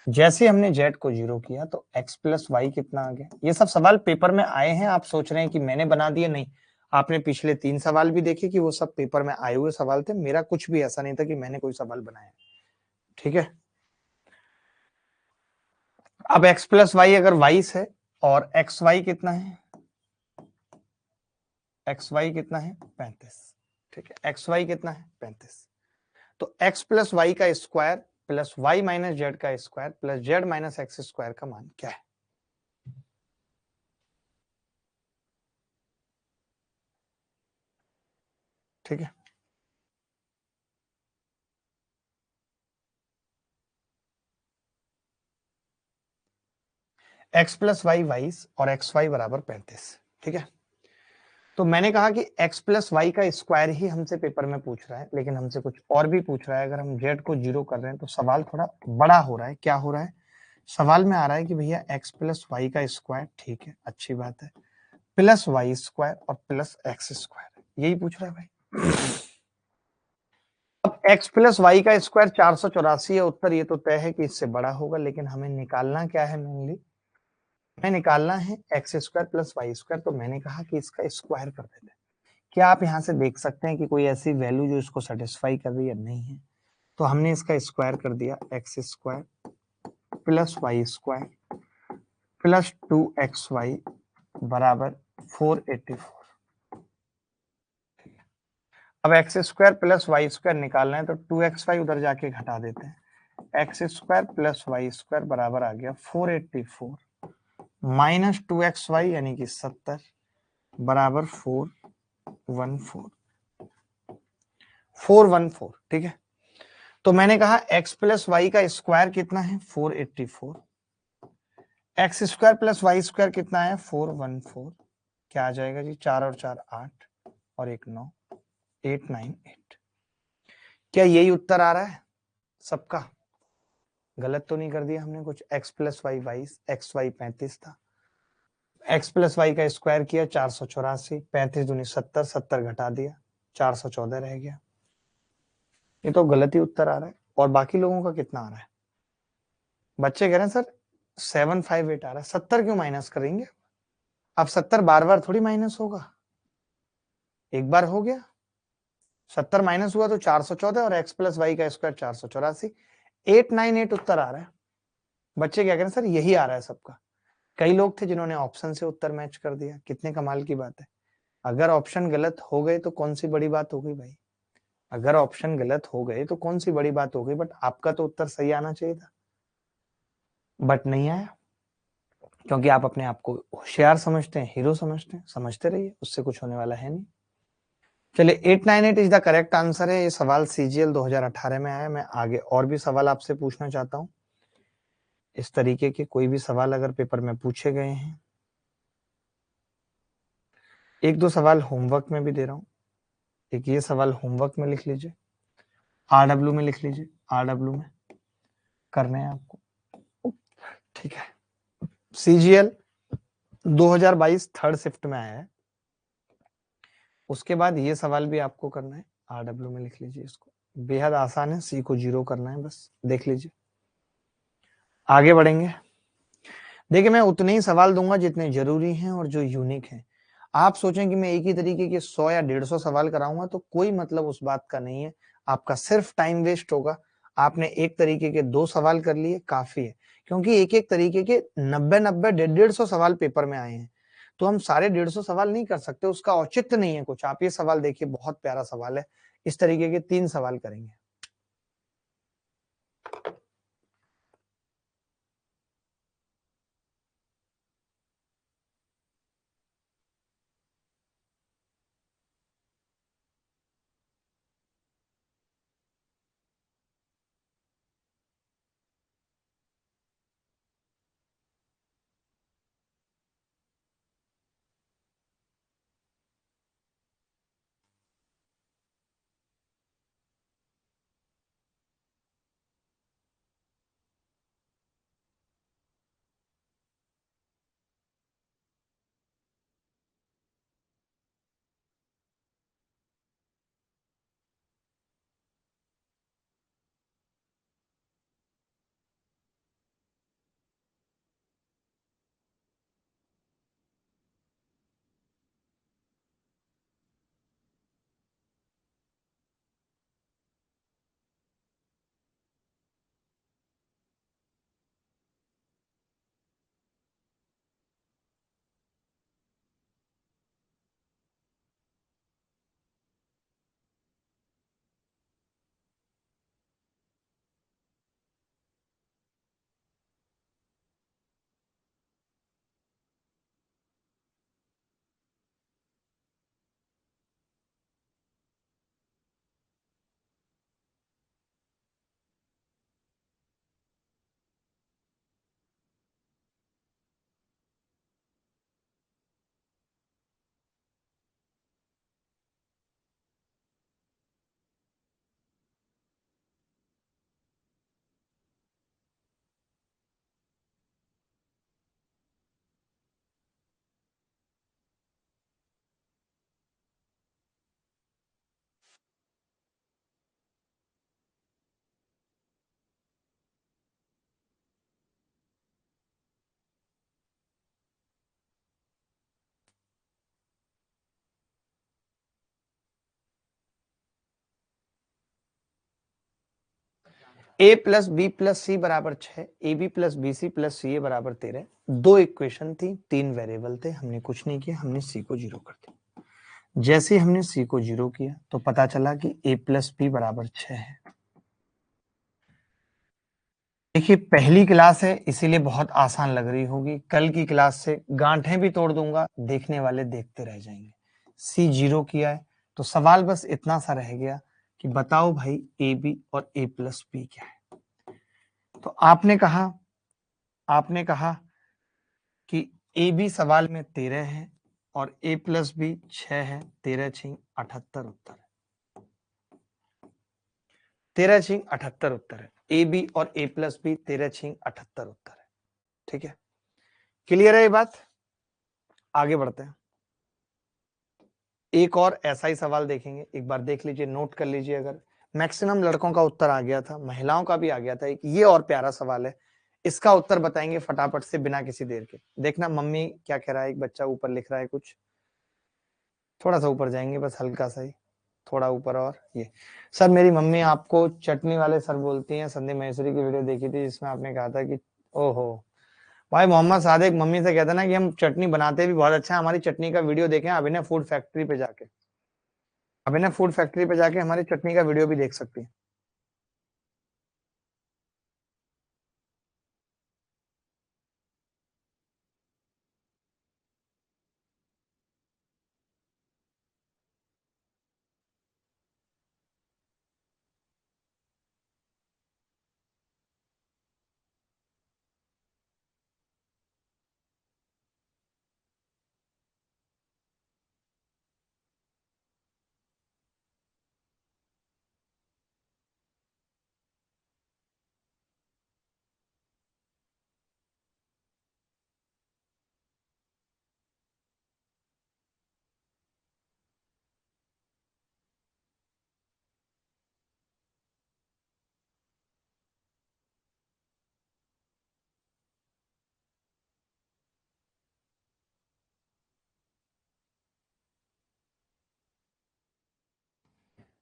जैसे हमने जेड को जीरो किया तो एक्स प्लस वाई कितना आ गया। ये सब सवाल पेपर में आए हैं, आप सोच रहे हैं कि मैंने बना दिए, नहीं। आपने पिछले तीन सवाल भी देखे कि वो सब पेपर में आए हुए सवाल थे, मेरा कुछ भी ऐसा नहीं था कि मैंने कोई सवाल बनाया। ठीक है। अब x प्लस वाई अगर 22 है और एक्स वाई कितना है, एक्स वाई कितना है 35। ठीक है, एक्स वाई कितना है 35। तो x प्लस वाई का square plus Y minus Z का square plus Z minus X square का मान क्या है। ठीक है, x प्लस वाई 22 और एक्स वाई बराबर 35। ठीक है, तो मैंने कहा कि x प्लस वाई का स्क्वायर ही हमसे पेपर में पूछ रहा है, लेकिन हमसे कुछ और भी पूछ रहा है। अगर हम z को जीरो कर रहे हैं तो सवाल थोड़ा बड़ा हो रहा है। क्या हो रहा है, सवाल में आ रहा है कि भैया x प्लस वाई का स्क्वायर, ठीक है अच्छी बात है, प्लस वाई स्क्वायर और प्लस एक्स स्क्वायर, यही पूछ रहा है भाई। अब x प्लस वाई का स्क्वायर 484 है उत्तर, ये तो तय है कि इससे बड़ा होगा, लेकिन हमें निकालना क्या है, मेनली हमें निकालना है x square plus y square. तो मैंने कहा कि इसका स्क्वायर कर देते हैं। क्या आप यहां से देख सकते हैं कि कोई ऐसी वैल्यू जो इसको सेटिस्फाई कर रही है, नहीं है। तो हमने इसका स्क्वायर कर दिया, x square plus y square plus 2xy बराबर 484। अब x square plus y square निकालना है तो 2xy उधर जाके घटा देते हैं। X square plus y square बराबर आ गया 484 माइनस 2xy यानी कि 70 बराबर 414। ठीक है, तो मैंने कहा x प्लस वाई का स्क्वायर कितना है 484, x square plus y square कितना है 414। क्या आ जाएगा जी, 4 और 4 8 और 1 9, 898। क्या यही उत्तर आ रहा है सबका, गलत तो नहीं कर दिया हमने कुछ। x plus y 22, x y 35 था, x प्लस वाई का स्क्वायर किया 484, 35 दूनी 70, 70 घटा दिया 414 रह गया। ये तो गलत ही उत्तर आ रहा है। और बाकी लोगों का कितना आ रहा है, बच्चे कह रहे हैं सर 758 आ रहा है, 70 क्यों माइनस करेंगे। अब 70 बार बार थोड़ी माइनस होगा, एक बार हो गया 70 माइनस हुआ तो 414 और x प्लस वाई का स्क्वायर 484, 898 उत्तर आ रहा है। बच्चे क्या करें सर यही आ रहा है सबका। कई लोग थे जिन्होंने ऑप्शन से उत्तर मैच कर दिया, कितने कमाल की बात है। अगर ऑप्शन गलत हो गए तो कौन सी बड़ी बात हो गई भाई, अगर ऑप्शन गलत हो गए तो कौन सी बड़ी बात हो गई, बट आपका तो उत्तर सही आना चाहिए था, बट नहीं आया। क्योंकि आप अपने आप को होशियार समझते हैं, हीरो समझते हैं, समझते रहिए, उससे कुछ होने वाला है नहीं। चलिए 898 इज द करेक्ट आंसर है। ये सवाल सीजीएल 2018 में आया। मैं आगे और भी सवाल आपसे पूछना चाहता हूं, इस तरीके के कोई भी सवाल अगर पेपर में पूछे गए हैं। एक दो सवाल होमवर्क में भी दे रहा हूं, एक ये सवाल होमवर्क में लिख लीजिए, आरडब्ल्यू में लिख लीजिए, आरडब्ल्यू में करने हैं आपको। ठीक है, सीजीएल 2022 थर्ड शिफ्ट में आया है। उसके बाद ये सवाल भी आपको करना है, आरडब्ल्यू में लिख लीजिए इसको, बेहद आसान है, सी को जीरो करना है, बस देख लीजिए। आगे बढ़ेंगे, देखिए मैं उतने ही सवाल दूंगा जितने जरूरी हैं और जो यूनिक हैं। आप सोचें कि मैं एक ही तरीके के 100 या 150 सवाल कराऊंगा तो कोई मतलब उस बात का नहीं है, आपका सिर्फ टाइम वेस्ट होगा। आपने एक तरीके के 2 सवाल कर लिए काफी है, क्योंकि एक एक तरीके के 90-90 150 सवाल पेपर में आए हैं। तो हम सारे 150 सवाल नहीं कर सकते, उसका औचित्य नहीं है कुछ। आप ये सवाल देखिए, बहुत प्यारा सवाल है, इस तरीके के 3 सवाल करेंगे। A plus B plus C बराबर 6, A B plus B C plus C A बराबर 13। दो इक्वेशन थी, तीन वेरिएबल थे, हमने कुछ नहीं किया, हमने सी को जीरो कर दिया। जैसे हमने सी को जीरो किया तो पता चला कि ए प्लस बी बराबर 6 है। देखिए पहली क्लास है इसीलिए बहुत आसान लग रही होगी, कल की क्लास से गांठें भी तोड़ दूंगा, देखने वाले देखते रह जाएंगे। सी जीरो किया है तो सवाल बस इतना सा रह गया कि बताओ भाई ए बी और ए प्लस बी क्या है। तो आपने कहा कि ए बी सवाल में 13 है और ए प्लस बी 6 है, 13 6 78 उत्तर है। 13 6 78 उत्तर है। ए बी और ए प्लस बी 13 6 78 उत्तर है। ठीक है, क्लियर है ये बात? आगे बढ़ते हैं, एक और ऐसा ही सवाल देखेंगे, एक बार देख लीजिए, नोट कर लीजिए। अगर मैक्सिमम लड़कों का उत्तर आ गया था, महिलाओं का भी आ गया था, एक ये और प्यारा सवाल है, इसका उत्तर बताएंगे फटाफट से बिना किसी देर के। देखना मम्मी क्या कह रहा है, एक बच्चा ऊपर लिख रहा है कुछ, थोड़ा सा ऊपर जाएंगे बस, हल्का सा ही, थोड़ा ऊपर। और ये सर, मेरी मम्मी आपको चटनी वाले सर बोलती हैं, संदीप महेश्वरी की वीडियो देखी थी जिसमें आपने कहा था कि ओहो भाई, मोहम्मद सादिक मम्मी से कहता ना कि हम चटनी बनाते भी बहुत अच्छा है, हमारी चटनी का वीडियो देखें अभिनय फूड फैक्ट्री पे जाके, अभिनय फूड फैक्ट्री पे जाके हमारी चटनी का वीडियो भी देख सकती है।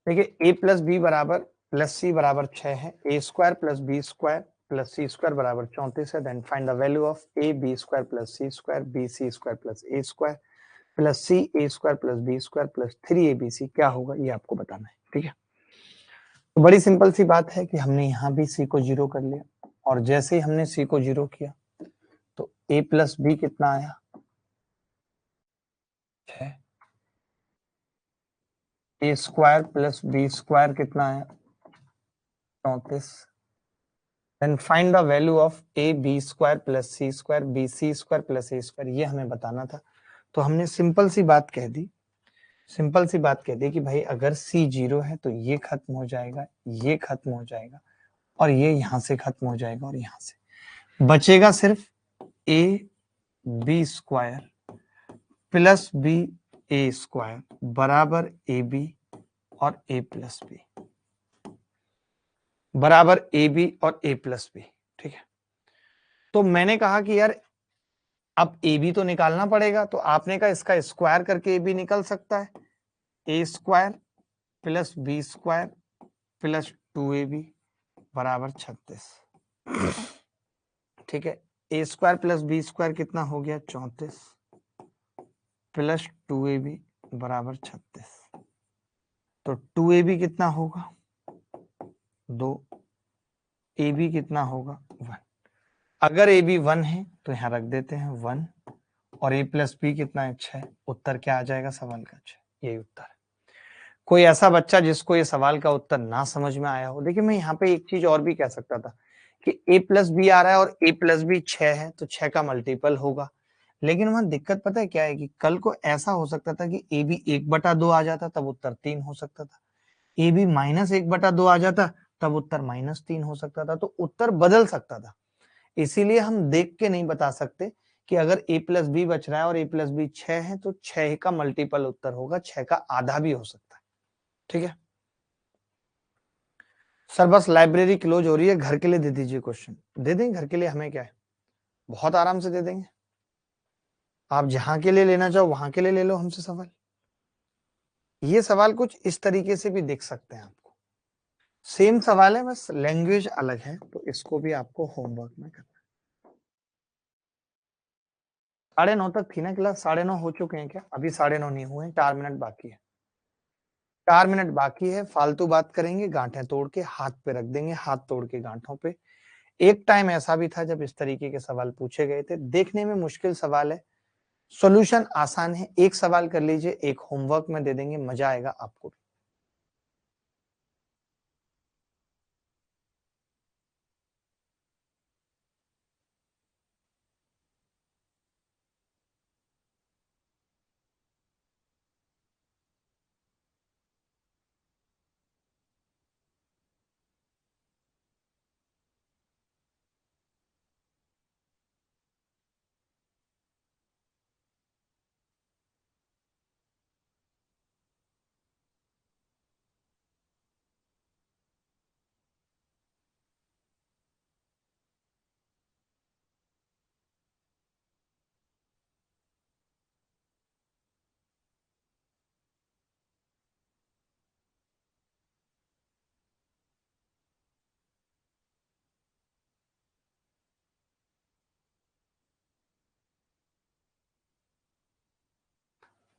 देखिए ए प्लस बी बराबर प्लस सी बराबर 6 है, A square plus B square plus C square बराबर 34 है। Then find the value of A B square plus C square B C square plus A square plus C A square plus B square plus 3abc क्या होगा, ये आपको बताना है। ठीक है, तो बड़ी सिंपल सी बात है कि हमने यहाँ भी सी को जीरो कर लिया, और जैसे ही हमने सी को जीरो किया तो ए प्लस बी कितना आया, 6, A square plus B square कितना आया, 34। Then find the value of A B square plus C square B C square plus A square, ये हमें बताना था। तो हमने सिंपल सी बात कह दी, सिंपल सी बात कह दी कि भाई अगर सी जीरो है तो ये खत्म हो जाएगा, ये खत्म हो जाएगा, और ये यहां से खत्म हो जाएगा, और यहां से बचेगा सिर्फ A B square plus B A square बराबर ए बी और ए प्लस बी, बराबर ए बी और ए प्लस बी। ठीक है, तो मैंने कहा कि यार अब ए बी तो निकालना पड़ेगा, तो आपने कहा इसका स्क्वायर करके ए बी निकल सकता है, A square plus B square plus 2ab बराबर 36। ठीक है, A square plus B square कितना हो गया, 34 प्लस 2ab बराबर 36। तो 2ab कितना होगा, 2, ए बी कितना होगा, 1। अगर ए बी 1 है तो यहां रख देते हैं 1, और ए प्लस बी कितना है, 6। उत्तर क्या आ जाएगा सवाल का, 6, यही उत्तर है। कोई ऐसा बच्चा जिसको ये सवाल का उत्तर ना समझ में आया हो, देखिए मैं यहाँ पे एक चीज और भी कह सकता था कि ए प्लस बी आ रहा है और ए प्लस बी 6 है, तो 6 का मल्टीपल होगा। लेकिन वहां दिक्कत पता है क्या है कि कल को ऐसा हो सकता था कि ए बी 1/2 आ जाता, तब उत्तर 3 हो सकता था, ए बी -1/2 आ जाता तब उत्तर -3 हो सकता था, तो उत्तर बदल सकता था। इसीलिए हम देख के नहीं बता सकते कि अगर ए प्लस बी बच रहा है और ए प्लस बी 6 है तो 6 का मल्टीपल उत्तर होगा, 6 का आधा भी हो सकता है। ठीक है सर, बस लाइब्रेरी क्लोज हो रही है, घर के लिए दे दीजिए क्वेश्चन, दे देंगे घर के लिए, हमें क्या है, बहुत आराम से दे देंगे। आप जहां के लिए लेना चाहो वहां के लिए ले लो हमसे सवाल। ये सवाल कुछ इस तरीके से भी देख सकते हैं आपको, सेम सवाल है, बस लैंग्वेज अलग है, तो इसको भी आपको होमवर्क में करना है। 9:30 तक थी ना क्लास, 9:30 हो चुके हैं क्या? अभी 9:30 नहीं हुए हैं, 4 मिनट बाकी है। 4 मिनट बाकी है, फालतू बात करेंगे, गांठें तोड़ के हाथ पे रख देंगे, हाथ तोड़ के गांठों पे। एक टाइम ऐसा भी था जब इस तरीके के सवाल पूछे गए थे। देखने में मुश्किल सवाल है, सॉल्यूशन आसान है। एक सवाल कर लीजिए, एक होमवर्क में दे देंगे, मजा आएगा आपको भी।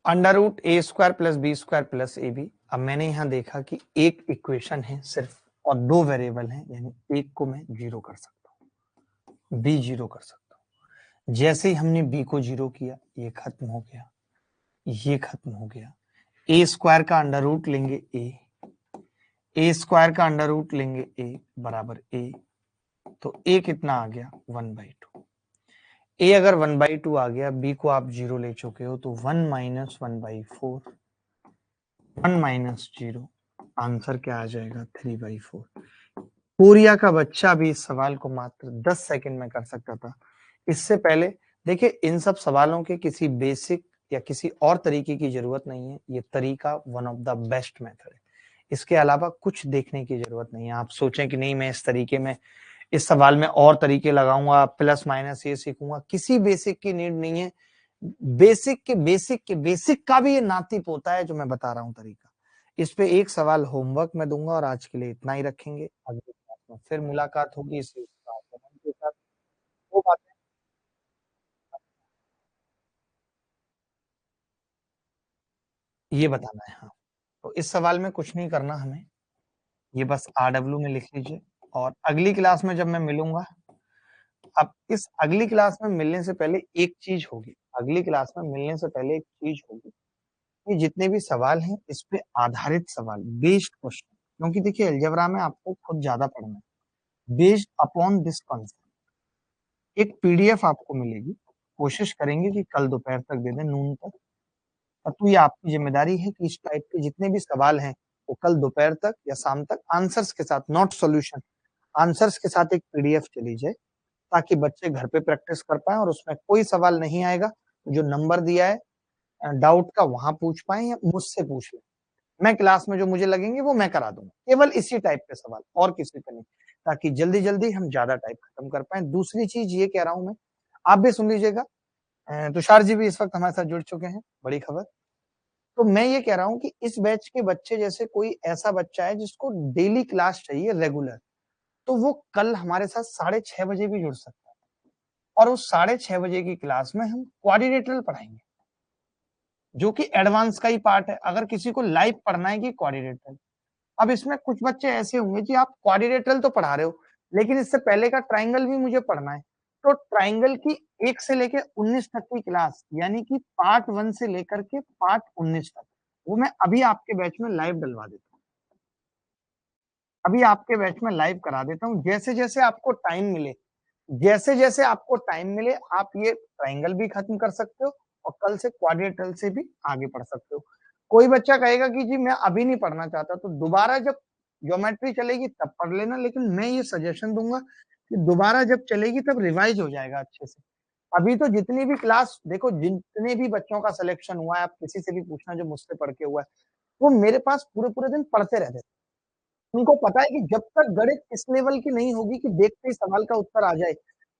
Under root A square plus B square plus A B. अब मैंने यहाँ देखा कि एक इक्वेशन है सिर्फ और दो वेरिएबल हैं, यानी एक को मैं जीरो कर सकता हूँ, बी जीरो कर सकता हूँ। जैसे ही हमने बी को जीरो किया, ये खत्म हो गया, ये खत्म हो गया। ए स्क्वायर का अंडर रूट लेंगे ए स्क्वायर का अंडर रूट लेंगे ए बराबर ए, तो ए कितना आ गया 1/2। ए अगर 1/2 आ गया, बी को आप जीरो ले चुके हो, तो 1 माइनस 1/4, 1 माइनस जीरो, आंसर क्या आ जाएगा 3/4। कोरिया का बच्चा भी इस सवाल को मात्र 10 सेकंड में कर सकता था। इससे पहले देखिए, इन सब सवालों के किसी बेसिक या किसी और तरीके की जरूरत नहीं है। ये तरीका one of the best method है। इसके अलावा कुछ देखने की जरूरत नहीं है। आप सोचें कि नहीं, मैं इस तरीके में इस सवाल में और तरीके लगाऊंगा, प्लस माइनस ये सीखूंगा, किसी बेसिक की नीड नहीं है। बेसिक का भी ये नाती पोता है जो मैं बता रहा हूँ तरीका। इस पे एक सवाल होमवर्क में दूंगा और आज के लिए इतना ही रखेंगे। अगली क्लास में फिर मुलाकात होगी इसी के साथ। वो बातें ये बताना है, हाँ। तो इस सवाल में कुछ नहीं करना हमें, ये बस RW में लिख लीजिए। और अगली क्लास में जब मैं मिलूंगा, अब इस अगली क्लास में मिलने से पहले एक चीज होगी, अगली क्लास में मिलने से पहले एक चीज होगी, ये जितने भी सवाल हैं इस पे आधारित सवाल, बेस्ड क्वेश्चन, क्योंकि देखिए अलजेब्रा में आपको खुद ज्यादा पढ़ना है। बेस्ड अपॉन दिस कॉन्सेप्ट एक पीडीएफ आपको मिलेगी, कोशिश करेंगे कि कल दोपहर तक दे दें, नून तक। और तो ये आपकी जिम्मेदारी है कि इस टाइप के जितने भी सवाल हैं वो कल दोपहर तक या शाम तक आंसर्स के साथ, नॉट सॉल्यूशन, आंसर्स के साथ एक पीडीएफ चली जाए, ताकि बच्चे घर पे प्रैक्टिस कर पाएं और उसमें कोई सवाल नहीं आएगा, जो नंबर दिया है डाउट का वहां पूछ पाए या मुझसे पूछ लें। मैं क्लास में जो मुझे लगेंगे वो मैं करा दूंगा, केवल इसी टाइप के सवाल और किसी का नहीं, ताकि जल्दी जल्दी हम ज्यादा टाइप खत्म कर पाए। दूसरी चीज ये कह रहा हूं मैं, आप भी सुन लीजिएगा। तुषार जी भी इस वक्त हमारे साथ जुड़ चुके हैं, बड़ी खबर। तो मैं ये कह रहा हूं कि इस बैच के बच्चे जैसे कोई ऐसा बच्चा है जिसको डेली क्लास चाहिए रेगुलर, तो वो कल हमारे साथ 6:30 बजे भी जुड़ सकता है। और उस 6:30 बजे की क्लास में हम क्वाड्रिलेटरल पढ़ाएंगे, जो कि एडवांस का ही पार्ट है। अगर किसी को लाइव पढ़ना है कि क्वाड्रिलेटरल, अब इसमें कुछ बच्चे ऐसे होंगे कि आप क्वाड्रिलेटरल तो पढ़ा रहे हो, लेकिन इससे पहले का ट्राइंगल भी मुझे पढ़ना है। तो ट्राइंगल की 1 से लेके 19 तक की क्लास, यानी कि पार्ट 1 से लेकर के पार्ट 19 तक, वो मैं अभी आपके बैच में लाइव डलवा देता हूँ। अभी आपके बैच में लाइव करा देता हूँ। जैसे-जैसे आपको टाइम मिले, जैसे-जैसे आपको टाइम मिले, आप ये ट्रायंगल भी खत्म कर सकते हो और कल से क्वाड्रिलेटरल से भी आगे बढ़ सकते हो। कोई बच्चा कहेगा कि जी मैं अभी नहीं पढ़ना चाहता, तो दोबारा जब ज्योमेट्री चलेगी तब पढ़ लेना, लेकिन मैं ये सजेशन दूंगा कि दोबारा जब चलेगी तब रिवाइज हो जाएगा अच्छे से। अभी तो जितनी भी क्लास देखो, जितने भी बच्चों का सिलेक्शन हुआ है, आप किसी से भी पूछना जो मुझसे पढ़ के हुआ है, वो मेरे पास पूरे-पूरे दिन पढ़ते रहते थे। उनको पता है कि जब तक गणित इस लेवल की नहीं होगी कि देखते ही सवाल का उत्तर आ जाए,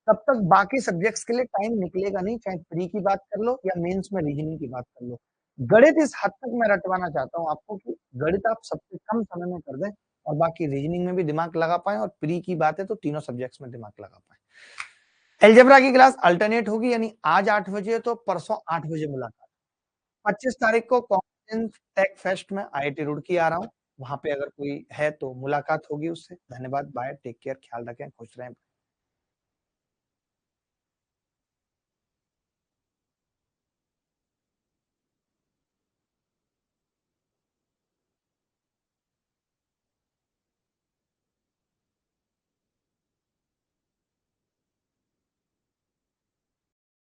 तब तक बाकी सब्जेक्ट्स के लिए टाइम निकलेगा नहीं, चाहे प्री की बात कर लो या मेंस में रीजनिंग की बात कर लो। गणित इस हद तक मैं रटवाना चाहता हूँ आपको कि गणित आप सबसे कम समय में कर दें, और बाकी रीजनिंग में भी दिमाग लगा पाएँ और प्री की बात है तो तीनों सब्जेक्ट्स में दिमाग लगा पाएँ। अलजेब्रा की क्लास अल्टरनेट होगी यानी आज 8 बजे है तो परसों 8 बजे मुलाकात। 25 तारीख को कॉन्फ्रेंस टेक फेस्ट में आईआईटी रुड़की आ रहा हूँ। वहाँ पे अगर कोई है तो मुलाकात होगी उससे। धन्यवाद, बाय, टेक केयर, ख्याल रखें, खुश रहें।